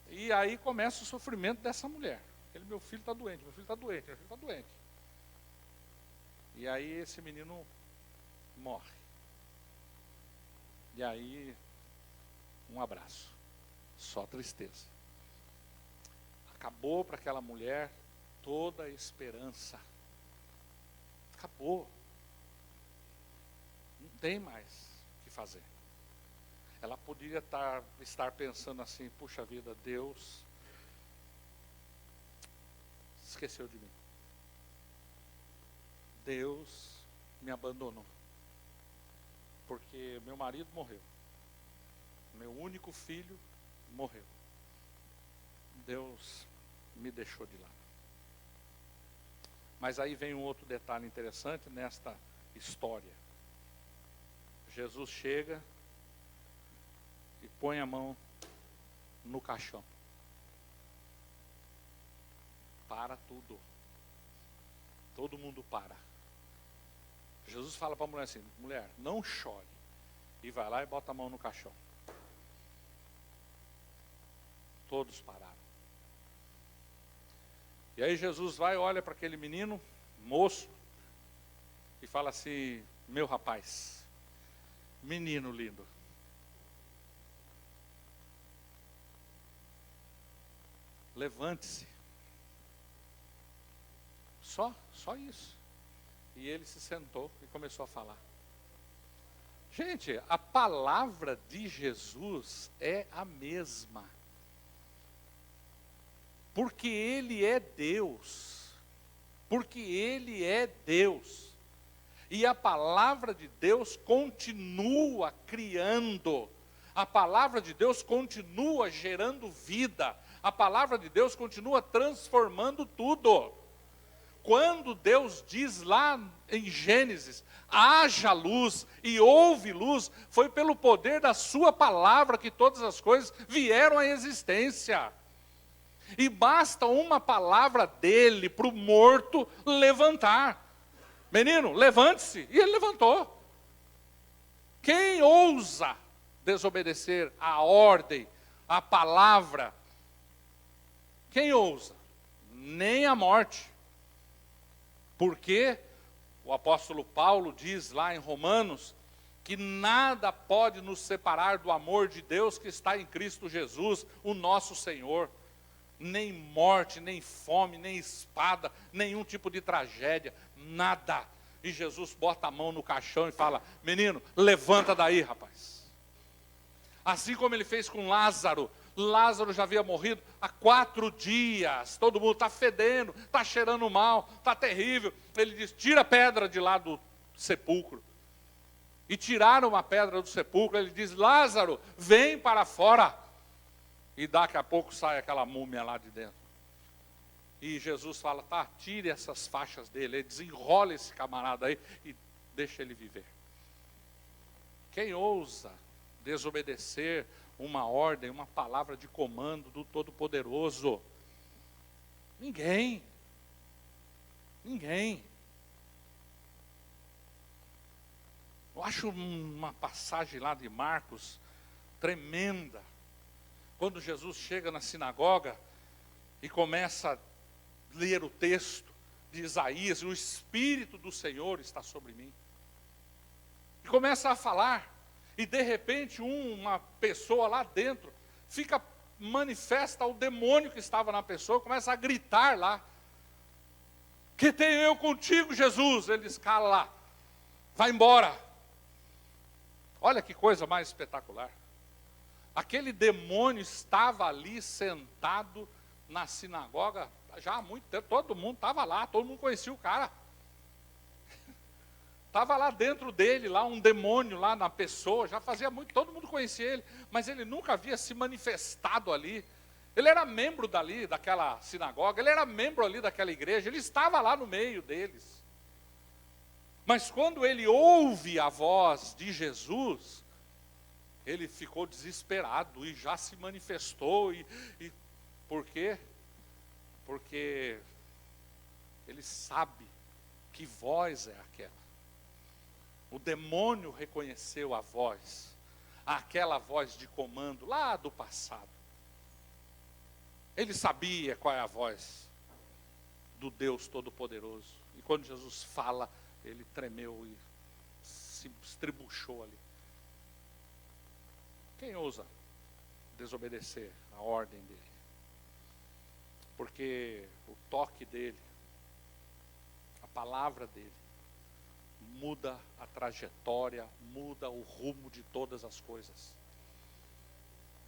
E aí começa o sofrimento dessa mulher. Meu filho está doente, meu filho está doente, meu filho está doente. E aí esse menino morre. E aí, um abraço. Só tristeza. Acabou para aquela mulher toda a esperança. Acabou. Não tem mais o que fazer. Ela poderia estar pensando assim, puxa vida, Deus esqueceu de mim. Deus me abandonou. Porque meu marido morreu. Meu único filho morreu. Deus me deixou de lado. Mas aí vem um outro detalhe interessante nesta história. Jesus chega e põe a mão no caixão. Para tudo. Todo mundo para. Jesus fala para a mulher assim, mulher, não chore. E vai lá e bota a mão no caixão. Todos pararam. E aí Jesus vai, olha para aquele menino, moço, e fala assim, meu rapaz, menino lindo. Levante-se. Só isso. E ele se sentou e começou a falar. Gente, a palavra de Jesus é a mesma. Porque Ele é Deus. Porque Ele é Deus. E a palavra de Deus continua criando. A palavra de Deus continua gerando vida. A palavra de Deus continua transformando tudo. Quando Deus diz lá em Gênesis, haja luz e houve luz, foi pelo poder da sua palavra que todas as coisas vieram à existência. E basta uma palavra dele para o morto levantar. Menino, levante-se. E ele levantou. Quem ousa desobedecer a ordem, a palavra? Quem ousa? Nem a morte. Porque o apóstolo Paulo diz lá em Romanos que nada pode nos separar do amor de Deus que está em Cristo Jesus, o nosso Senhor. Nem morte, nem fome, nem espada, nenhum tipo de tragédia, nada. E Jesus bota a mão no caixão e fala, menino, levanta daí, rapaz. Assim como ele fez com Lázaro. Lázaro já havia morrido há 4 dias. Todo mundo está fedendo, está cheirando mal, está terrível. Ele diz, tira a pedra de lá do sepulcro. E tiraram uma pedra do sepulcro. Ele diz, Lázaro, vem para fora. E daqui a pouco sai aquela múmia lá de dentro. E Jesus fala, tá, tire essas faixas dele. Ele desenrola esse camarada aí e deixa ele viver. Quem ousa desobedecer uma ordem, uma palavra de comando do Todo-Poderoso? Ninguém. Eu acho uma passagem lá de Marcos tremenda. Quando Jesus chega na sinagoga e começa a ler o texto de Isaías, o Espírito do Senhor está sobre mim. E começa a falar. E de repente uma pessoa lá dentro manifesta o demônio que estava na pessoa, começa a gritar lá. Que tenho eu contigo, Jesus? Ele diz, cala lá, vai embora. Olha que coisa mais espetacular. Aquele demônio estava ali sentado na sinagoga já há muito tempo, todo mundo estava lá, todo mundo conhecia o cara. Estava lá dentro dele, lá um demônio lá na pessoa, já fazia muito, todo mundo conhecia ele, mas ele nunca havia se manifestado ali. Ele era membro dali, daquela sinagoga, ele era membro ali daquela igreja, ele estava lá no meio deles. Mas quando ele ouve a voz de Jesus, ele ficou desesperado e já se manifestou. E por quê? Porque ele sabe que voz é aquela. O demônio reconheceu a voz, aquela voz de comando lá do passado. Ele sabia qual é a voz do Deus Todo-Poderoso. E quando Jesus fala, ele tremeu e se estribuchou ali. Quem ousa desobedecer a ordem dele? Porque o toque dele, a palavra dele, muda a trajetória, muda o rumo de todas as coisas.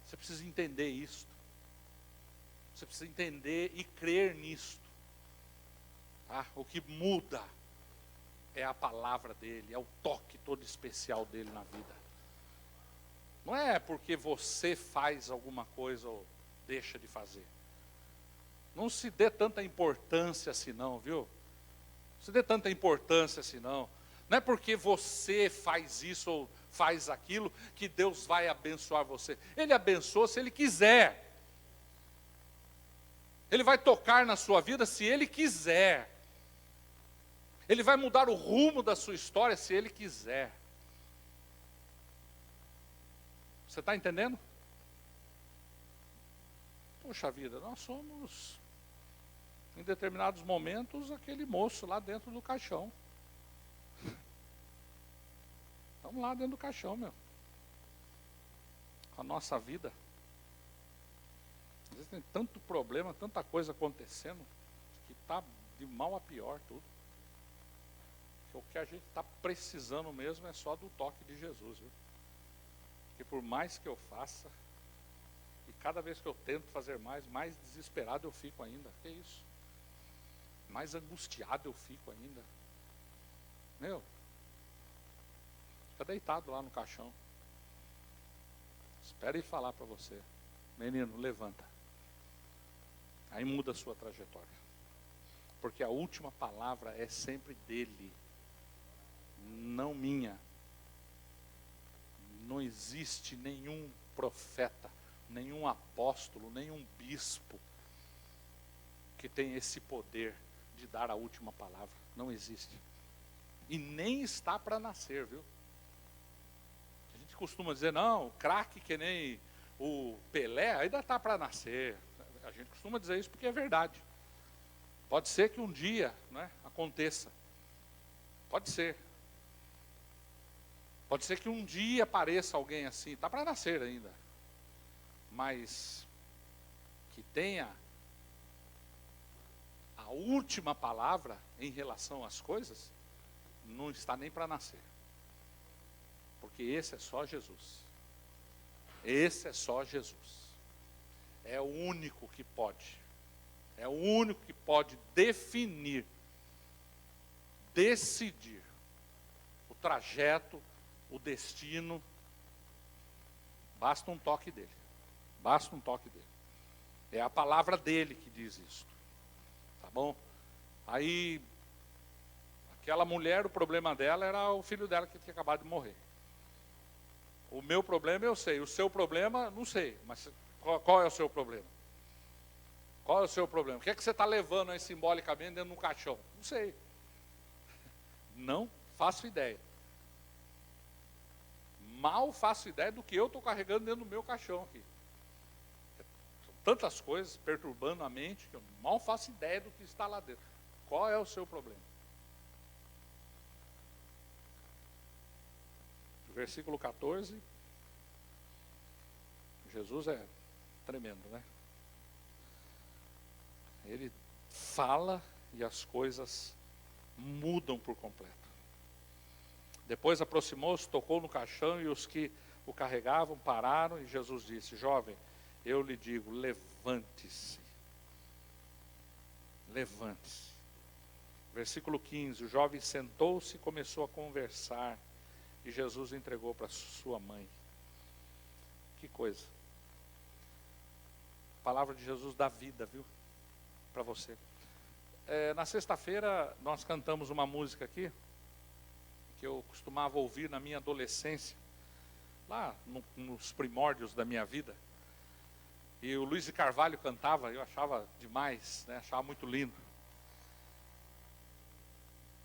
Você precisa entender isto. Você precisa entender e crer nisto. Tá? O que muda é a palavra dele, é o toque todo especial dele na vida. Não é porque você faz alguma coisa ou deixa de fazer. Não se dê tanta importância assim não, viu? Não se dê tanta importância assim não. Não é porque você faz isso ou faz aquilo que Deus vai abençoar você. Ele abençoa se Ele quiser. Ele vai tocar na sua vida se Ele quiser. Ele vai mudar o rumo da sua história se Ele quiser. Você está entendendo? Poxa vida, nós somos, em determinados momentos, aquele moço lá dentro do caixão. Estamos lá dentro do caixão, meu. A nossa vida. Às vezes tem tanto problema, tanta coisa acontecendo, que está de mal a pior tudo. Que o que a gente está precisando mesmo é só do toque de Jesus, viu? Porque por mais que eu faça, e cada vez que eu tento fazer mais desesperado eu fico ainda. Que isso? Mais angustiado eu fico ainda. Meu, fica deitado lá no caixão. Espera ele falar para você. Menino, levanta. Aí muda a sua trajetória. Porque a última palavra é sempre dele, não minha. Não existe nenhum profeta, nenhum apóstolo, nenhum bispo que tem esse poder de dar a última palavra. Não existe. E nem está para nascer, viu? A gente costuma dizer, não, craque que nem o Pelé, ainda está para nascer. A gente costuma dizer isso porque é verdade. Pode ser que um dia, né, aconteça. Pode ser. Pode ser que um dia apareça alguém assim, está para nascer ainda. Mas que tenha a última palavra em relação às coisas, não está nem para nascer. Porque esse é só Jesus. Esse é só Jesus. É o único que pode. É o único que pode definir, decidir o trajeto, o destino. Basta um toque dele. Basta um toque dele. É a palavra dele que diz isso. Tá bom? Aí, aquela mulher, o problema dela era o filho dela que tinha acabado de morrer. O meu problema eu sei, o seu problema não sei, mas qual é o seu problema? Qual é o seu problema? O que é que você está levando aí simbolicamente dentro de um caixão? Não sei. Não faço ideia. Mal faço ideia do que eu estou carregando dentro do meu caixão aqui. São tantas coisas perturbando a mente que eu mal faço ideia do que está lá dentro. Qual é o seu problema? Versículo 14. Jesus é tremendo, né? Ele fala e as coisas mudam por completo. Depois aproximou-se, tocou no caixão e os que o carregavam pararam e Jesus disse, jovem, eu lhe digo, levante-se. Levante-se. Versículo 15, o jovem sentou-se e começou a conversar e Jesus entregou para sua mãe. Que coisa. A palavra de Jesus dá vida, viu? Para você. Na sexta-feira nós cantamos uma música aqui, que eu costumava ouvir na minha adolescência, lá nos primórdios da minha vida. E o Luiz de Carvalho cantava, eu achava demais, né? Achava muito lindo.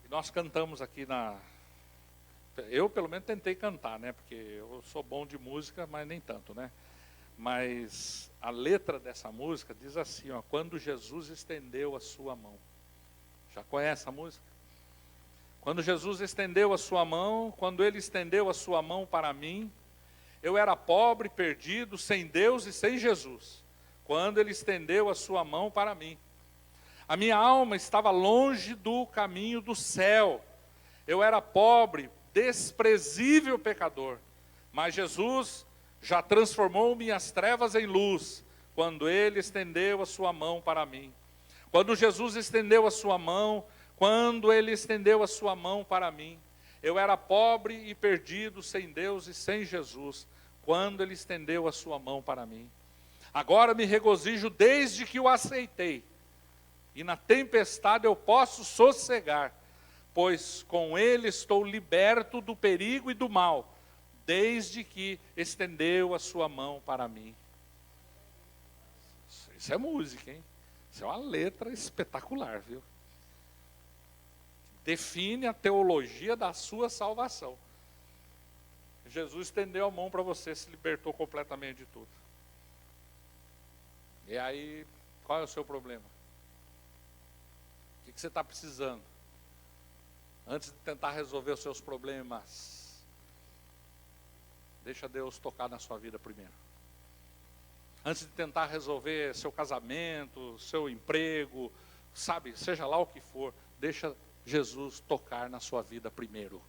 E nós cantamos aqui eu pelo menos tentei cantar, né? Porque eu sou bom de música, mas nem tanto, né? Mas a letra dessa música diz assim, ó: quando Jesus estendeu a sua mão. Já conhece a música? Quando Jesus estendeu a sua mão, quando Ele estendeu a sua mão para mim, eu era pobre, perdido, sem Deus e sem Jesus. Quando Ele estendeu a sua mão para mim. A minha alma estava longe do caminho do céu. Eu era pobre, desprezível pecador. Mas Jesus já transformou minhas trevas em luz, quando Ele estendeu a sua mão para mim. Quando Jesus estendeu a sua mão, quando Ele estendeu a sua mão para mim, eu era pobre e perdido, sem Deus e sem Jesus, quando Ele estendeu a sua mão para mim. Agora me regozijo desde que o aceitei, e na tempestade eu posso sossegar, pois com Ele estou liberto do perigo e do mal, desde que estendeu a sua mão para mim. Isso é música, hein? Isso é uma letra espetacular, viu? Define a teologia da sua salvação. Jesus estendeu a mão para você, se libertou completamente de tudo. E aí, qual é o seu problema? O que você está precisando? Antes de tentar resolver os seus problemas, deixa Deus tocar na sua vida primeiro. Antes de tentar resolver seu casamento, seu emprego, sabe, seja lá o que for, deixa Jesus tocar na sua vida primeiro.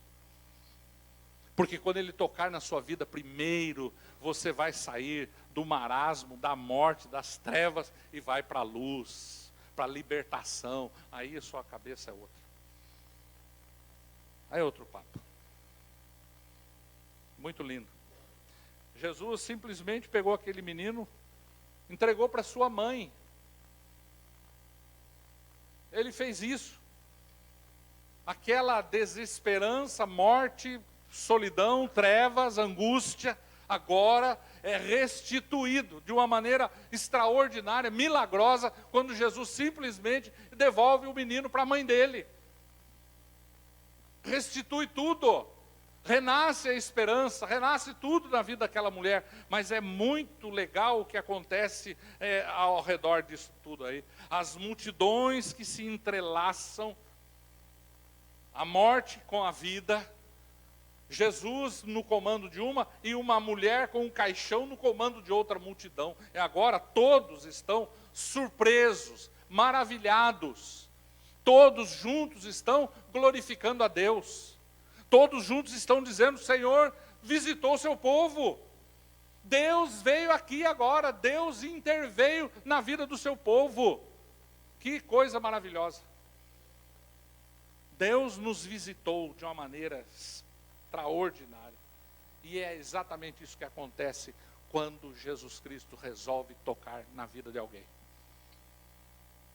Porque quando Ele tocar na sua vida primeiro, você vai sair do marasmo, da morte, das trevas e vai para a luz, para a libertação. Aí a sua cabeça é outra. Aí é outro papo. Muito lindo. Jesus simplesmente pegou aquele menino, entregou para sua mãe. Ele fez isso. Aquela desesperança, morte, solidão, trevas, angústia, agora é restituído de uma maneira extraordinária, milagrosa, quando Jesus simplesmente devolve o menino para a mãe dele. Restitui tudo. Renasce a esperança, renasce tudo na vida daquela mulher. Mas é muito legal o que acontece ao redor disso tudo aí. As multidões que se entrelaçam, a morte com a vida, Jesus no comando de uma e uma mulher com um caixão no comando de outra multidão. E agora todos estão surpresos, maravilhados. Todos juntos estão glorificando a Deus. Todos juntos estão dizendo: Senhor visitou o seu povo. Deus veio aqui agora. Deus interveio na vida do seu povo. Que coisa maravilhosa. Deus nos visitou de uma maneira extraordinária. E é exatamente isso que acontece quando Jesus Cristo resolve tocar na vida de alguém.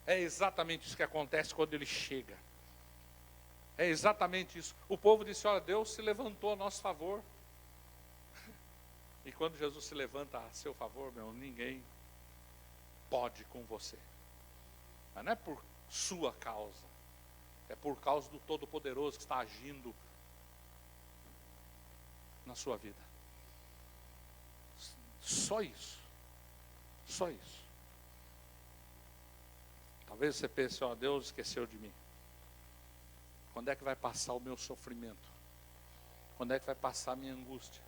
É exatamente isso que acontece quando Ele chega. É exatamente isso. O povo disse: olha, Deus se levantou a nosso favor. E quando Jesus se levanta a seu favor, ninguém pode com você. Mas não é por sua causa. É por causa do Todo-Poderoso que está agindo na sua vida. Só isso. Só isso. Talvez você pense: ó, Deus esqueceu de mim. Quando é que vai passar o meu sofrimento? Quando é que vai passar a minha angústia?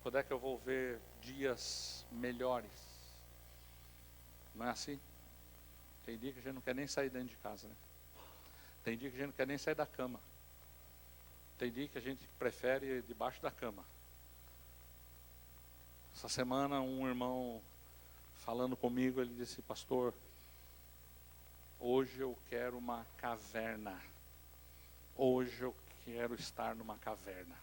Quando é que eu vou ver dias melhores? Não é assim? Tem dia que a gente não quer nem sair dentro de casa, né? Tem dia que a gente não quer nem sair da cama. Tem dia que a gente prefere ir debaixo da cama. Essa semana um irmão falando comigo, ele disse: pastor, hoje eu quero uma caverna. Hoje eu quero estar numa caverna.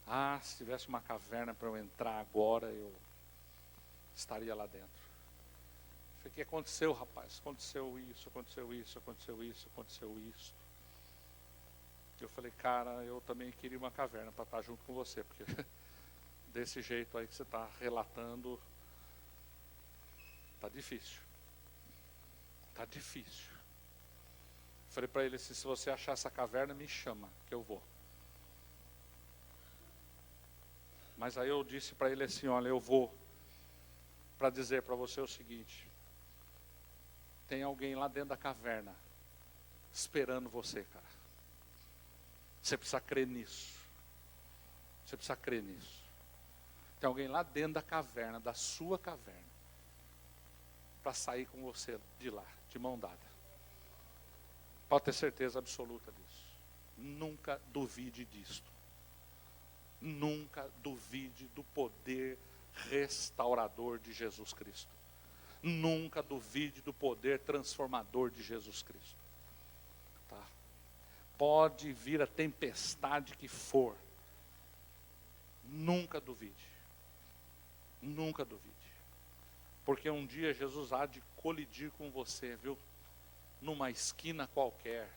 Ah, se tivesse uma caverna para eu entrar agora, estaria lá dentro. Eu falei, o que aconteceu, rapaz? Aconteceu isso, aconteceu isso, aconteceu isso, aconteceu isso. Eu falei, cara, eu também queria uma caverna para estar junto com você, porque desse jeito aí que você está relatando, está difícil. Está difícil. Falei para ele assim, se você achar essa caverna, me chama, que eu vou. Mas aí eu disse para ele assim, olha, eu vou para dizer para você o seguinte, tem alguém lá dentro da caverna, esperando você, cara. Você precisa crer nisso. Você precisa crer nisso. Tem alguém lá dentro da caverna, da sua caverna, para sair com você de lá, de mão dada. Pode ter certeza absoluta disso. Nunca duvide disto. Nunca duvide do poder restaurador de Jesus Cristo. Nunca duvide do poder transformador de Jesus Cristo. Tá? Pode vir a tempestade que for. Nunca duvide. Nunca duvide. Porque um dia Jesus há de colidir com você, viu? Numa esquina qualquer.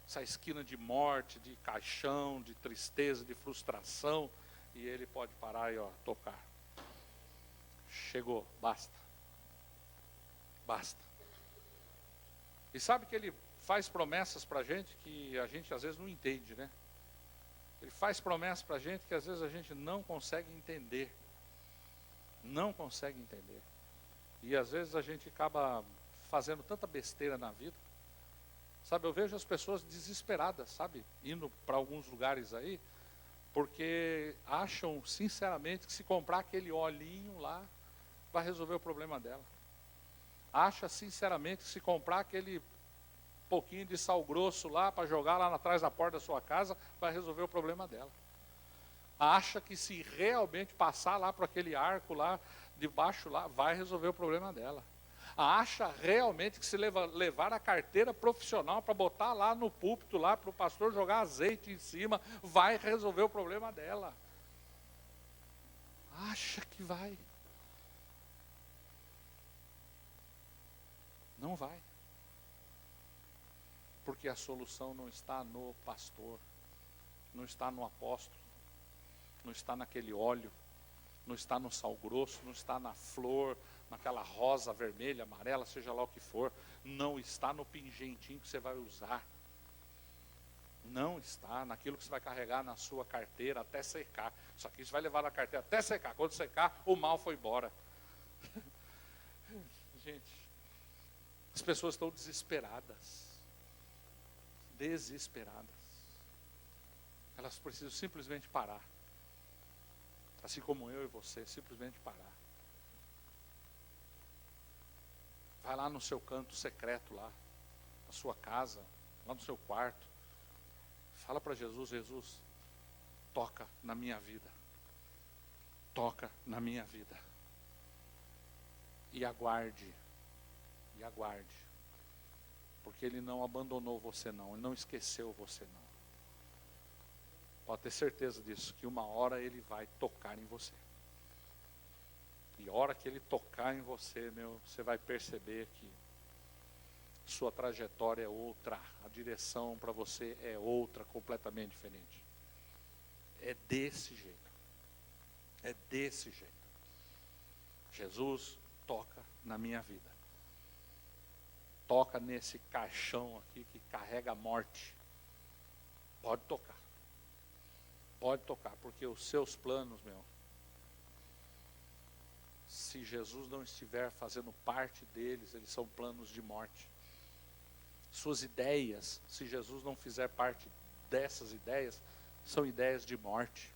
Essa esquina de morte, de caixão, de tristeza, de frustração. E ele pode parar e tocar. Chegou, basta. Basta. E sabe que ele faz promessas para a gente que a gente às vezes não entende, né? Ele faz promessas para a gente que às vezes a gente não consegue entender. Não consegue entender. E às vezes a gente acaba fazendo tanta besteira na vida. Sabe, eu vejo as pessoas desesperadas, sabe? Indo para alguns lugares aí, porque acham sinceramente que se comprar aquele olhinho lá, vai resolver o problema dela. Acha sinceramente que se comprar aquele pouquinho de sal grosso lá, para jogar lá atrás da porta da sua casa, vai resolver o problema dela. Acha que se realmente passar lá para aquele arco lá, debaixo lá, vai resolver o problema dela. Acha realmente que se levar a carteira profissional para botar lá no púlpito, lá para o pastor jogar azeite em cima, vai resolver o problema dela. Acha que vai. Não vai. Porque a solução não está no pastor, não está no apóstolo, não está naquele óleo, não está no sal grosso, não está na flor, naquela rosa, vermelha, amarela, seja lá o que for. Não está no pingentinho que você vai usar. Não está naquilo que você vai carregar na sua carteira até secar. Isso aqui você vai levar na carteira até secar. Quando secar, o mal foi embora. Gente, as pessoas estão desesperadas. Desesperadas. Elas precisam simplesmente parar. Assim como eu e você, simplesmente parar. Vai lá no seu canto secreto lá, na sua casa, lá no seu quarto. Fala para Jesus, Jesus, toca na minha vida. Toca na minha vida. E aguarde. E aguarde. Porque Ele não abandonou você não, Ele não esqueceu você não. Pode ter certeza disso, que uma hora Ele vai tocar em você. E a hora que Ele tocar em você, você vai perceber que sua trajetória é outra, a direção para você é outra, completamente diferente. É desse jeito. É desse jeito. Jesus toca na minha vida. Toca nesse caixão aqui que carrega a morte. Pode tocar. Pode tocar, porque os seus planos, se Jesus não estiver fazendo parte deles, eles são planos de morte. Suas ideias, se Jesus não fizer parte dessas ideias, são ideias de morte.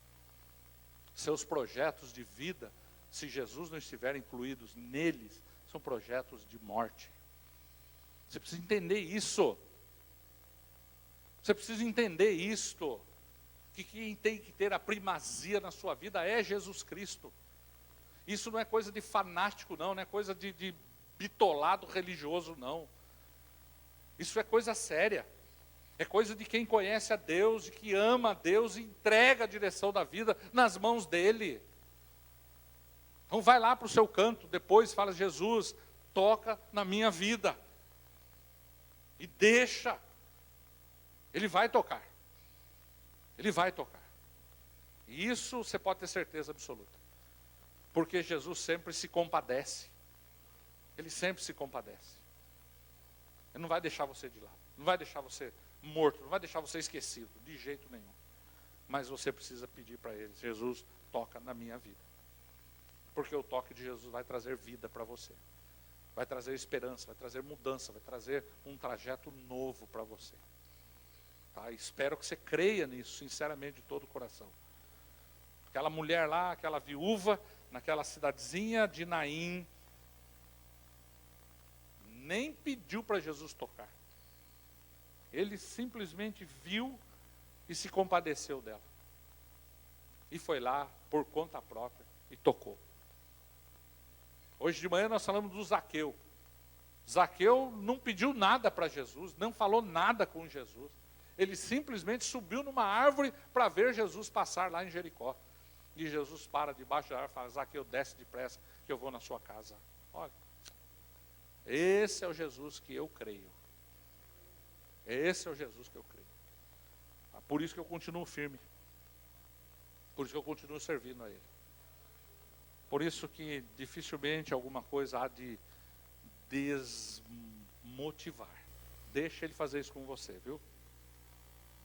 Seus projetos de vida, se Jesus não estiver incluídos neles, são projetos de morte. Você precisa entender isso. Você precisa entender isto. Que quem tem que ter a primazia na sua vida é Jesus Cristo. Isso não é coisa de fanático não é coisa de bitolado religioso não. Isso é coisa séria. É coisa de quem conhece a Deus, de que ama a Deus e entrega a direção da vida nas mãos dEle. Então vai lá para o seu canto, depois fala, Jesus, toca na minha vida. E deixa. Ele vai tocar. Ele vai tocar. E isso você pode ter certeza absoluta. Porque Jesus sempre se compadece. Ele sempre se compadece. Ele não vai deixar você de lado. Não vai deixar você morto. Não vai deixar você esquecido. De jeito nenhum. Mas você precisa pedir para Ele. Jesus, toca na minha vida. Porque o toque de Jesus vai trazer vida para você. Vai trazer esperança, vai trazer mudança, vai trazer um trajeto novo para você. Tá? Espero que você creia nisso, sinceramente, de todo o coração. Aquela mulher lá, aquela viúva, naquela cidadezinha de Naim, nem pediu para Jesus tocar. Ele simplesmente viu e se compadeceu dela. E foi lá, por conta própria, e tocou. Hoje de manhã nós falamos do Zaqueu. Zaqueu não pediu nada para Jesus, não falou nada com Jesus. Ele simplesmente subiu numa árvore para ver Jesus passar lá em Jericó. E Jesus para debaixo da árvore e fala, Zaqueu, desce depressa que eu vou na sua casa. Olha, esse é o Jesus que eu creio. Esse é o Jesus que eu creio. Por isso que eu continuo firme. Por isso que eu continuo servindo a Ele. Por isso que dificilmente alguma coisa há de desmotivar. Deixa Ele fazer isso com você, viu?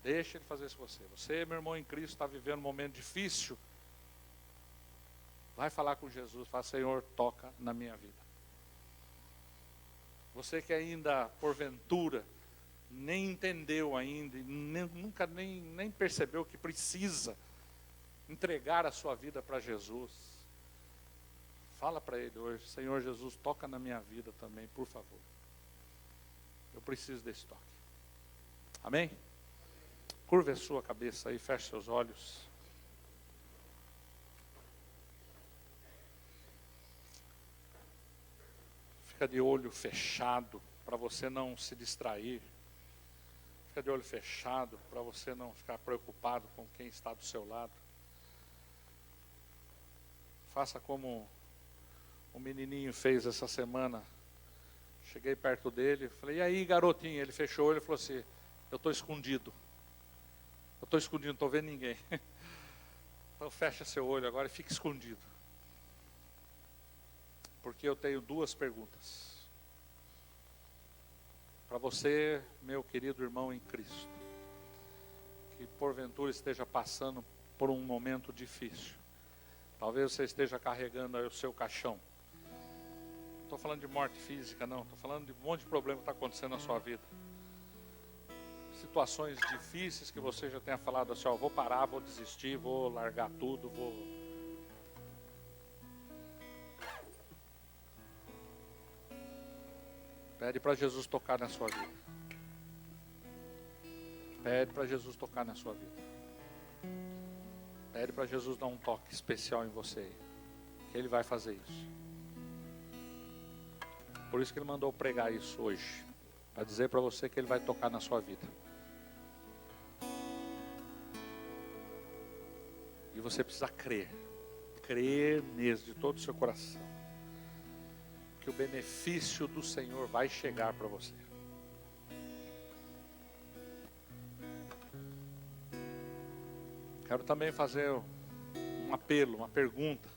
Deixa Ele fazer isso com você. Você, meu irmão em Cristo, está vivendo um momento difícil. Vai falar com Jesus, fala, Senhor, toca na minha vida. Você que ainda, porventura, nem entendeu ainda, nunca nem percebeu que precisa entregar a sua vida para Jesus. Fala para Ele hoje, Senhor Jesus, toca na minha vida também, por favor. Eu preciso desse toque. Amém? Curva a sua cabeça aí, feche seus olhos. Fica de olho fechado, para você não se distrair. Fica de olho fechado, para você não ficar preocupado com quem está do seu lado. Faça como o menininho fez essa semana. Cheguei perto dele, falei, e aí garotinho? Ele fechou o olho e falou assim, eu estou escondido. Eu estou escondido, não estou vendo ninguém. Então fecha seu olho agora e fique escondido. Porque eu tenho duas perguntas. Para você, meu querido irmão em Cristo, que porventura esteja passando por um momento difícil. Talvez você esteja carregando aí o seu caixão. Não estou falando de morte física, não. Estou falando de um monte de problema que está acontecendo na sua vida. Situações difíceis que você já tenha falado assim, ó, vou parar, vou desistir, vou largar tudo, vou... Pede para Jesus tocar na sua vida. Pede para Jesus tocar na sua vida. Pede para Jesus dar um toque especial em você. Que Ele vai fazer isso. Por isso que Ele mandou pregar isso hoje. Para dizer para você que Ele vai tocar na sua vida. E você precisa crer. Crer mesmo de todo o seu coração. Que o benefício do Senhor vai chegar para você. Quero também fazer um apelo, uma pergunta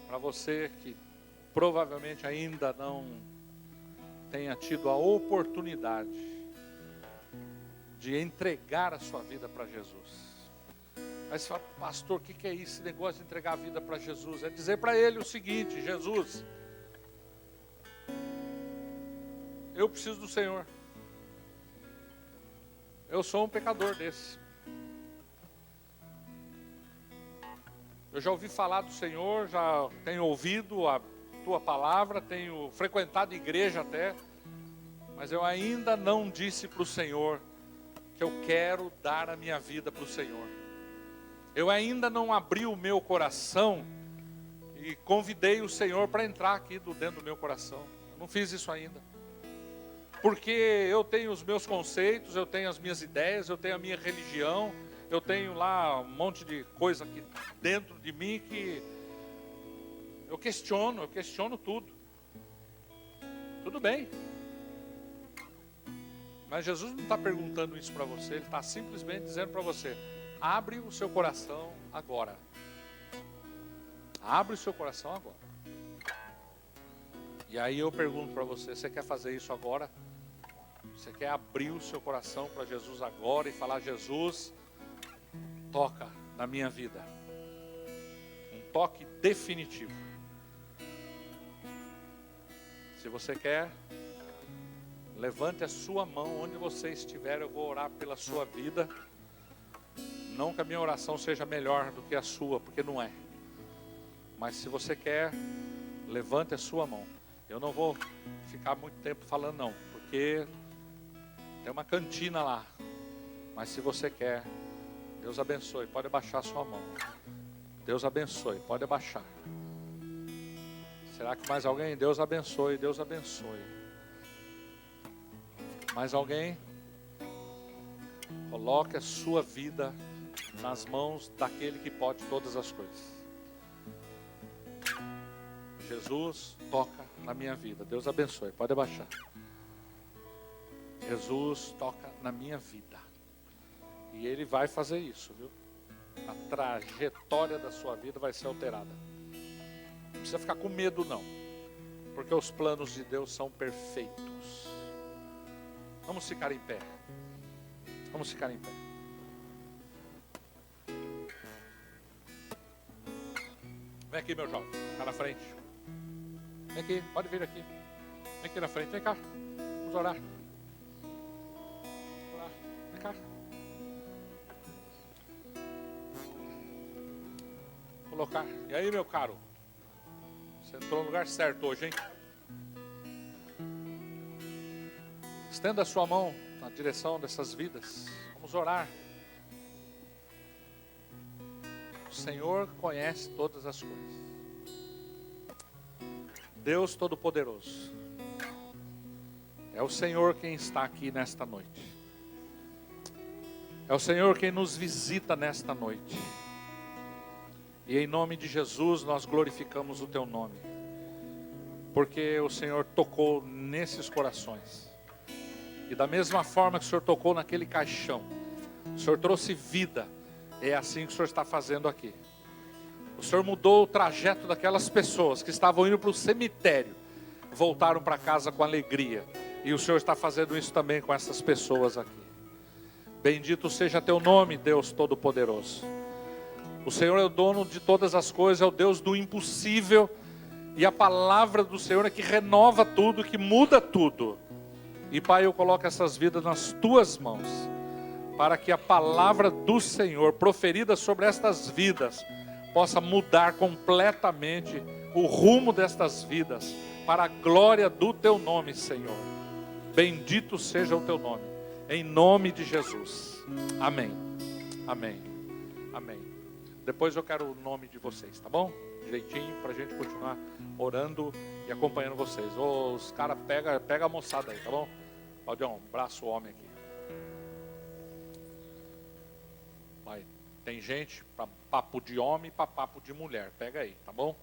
para você que provavelmente ainda não tenha tido a oportunidade de entregar a sua vida para Jesus. Aí você fala, pastor, o que é isso? Esse negócio de entregar a vida para Jesus? É dizer para Ele o seguinte, Jesus, eu preciso do Senhor. Eu sou um pecador desse. Eu já ouvi falar do Senhor, já tenho ouvido a Tua palavra, tenho frequentado igreja até, mas eu ainda não disse para o Senhor que eu quero dar a minha vida para o Senhor. Eu ainda não abri o meu coração e convidei o Senhor para entrar aqui dentro do meu coração. Eu não fiz isso ainda. Porque eu tenho os meus conceitos, eu tenho as minhas ideias, eu tenho a minha religião, eu tenho lá um monte de coisa aqui dentro de mim que Eu questiono tudo. Tudo bem. Mas Jesus não está perguntando isso para você, Ele está simplesmente dizendo para você, abre o seu coração agora. Abre o seu coração agora. E aí eu pergunto para você, você quer fazer isso agora? Você quer abrir o seu coração para Jesus agora e falar, Jesus, toca na minha vida. Um toque definitivo. Se você quer, levante a sua mão onde você estiver, eu vou orar pela sua vida. Não que a minha oração seja melhor do que a sua, porque não é. Mas se você quer, levante a sua mão. Eu não vou ficar muito tempo falando não, porque tem uma cantina lá. Mas se você quer, Deus abençoe, pode abaixar a sua mão. Deus abençoe, pode abaixar. Será que mais alguém? Deus abençoe, Deus abençoe. Mais alguém? Coloque a sua vida nas mãos daquele que pode todas as coisas. Jesus, toca na minha vida. Deus abençoe, pode abaixar. Jesus, toca na minha vida. E Ele vai fazer isso, viu? A trajetória da sua vida vai ser alterada. Não precisa ficar com medo não, porque os planos de Deus são perfeitos. Vamos ficar em pé. Vamos ficar em pé. Vem aqui, meu jovem, cá na frente. Vem aqui, pode vir aqui. Vem aqui na frente, vem cá. Vamos orar. Vem cá. Colocar. E aí, meu caro? Você entrou no lugar certo hoje, hein? Estenda a sua mão na direção dessas vidas. Vamos orar. O Senhor conhece todas as coisas. Deus Todo-Poderoso. É o Senhor quem está aqui nesta noite. É o Senhor quem nos visita nesta noite. E em nome de Jesus nós glorificamos o Teu nome. Porque o Senhor tocou nesses corações. E da mesma forma que o Senhor tocou naquele caixão, o Senhor trouxe vida. É assim que o Senhor está fazendo aqui. O Senhor mudou o trajeto daquelas pessoas que estavam indo para o cemitério. Voltaram para casa com alegria. E o Senhor está fazendo isso também com essas pessoas aqui. Bendito seja Teu nome, Deus Todo-Poderoso. O Senhor é o dono de todas as coisas, é o Deus do impossível. E a palavra do Senhor é que renova tudo, que muda tudo. E Pai, eu coloco essas vidas nas Tuas mãos, para que a palavra do Senhor, proferida sobre estas vidas, possa mudar completamente o rumo destas vidas, para a glória do Teu nome, Senhor. Bendito seja o Teu nome, em nome de Jesus. Amém, amém, amém. Depois eu quero o nome de vocês, tá bom? Direitinho, para a gente continuar orando e acompanhando vocês. Os caras, pega a moçada aí, tá bom? Claudião, abraço o homem aqui. Vai. Tem gente para papo de homem e para papo de mulher. Pega aí, tá bom?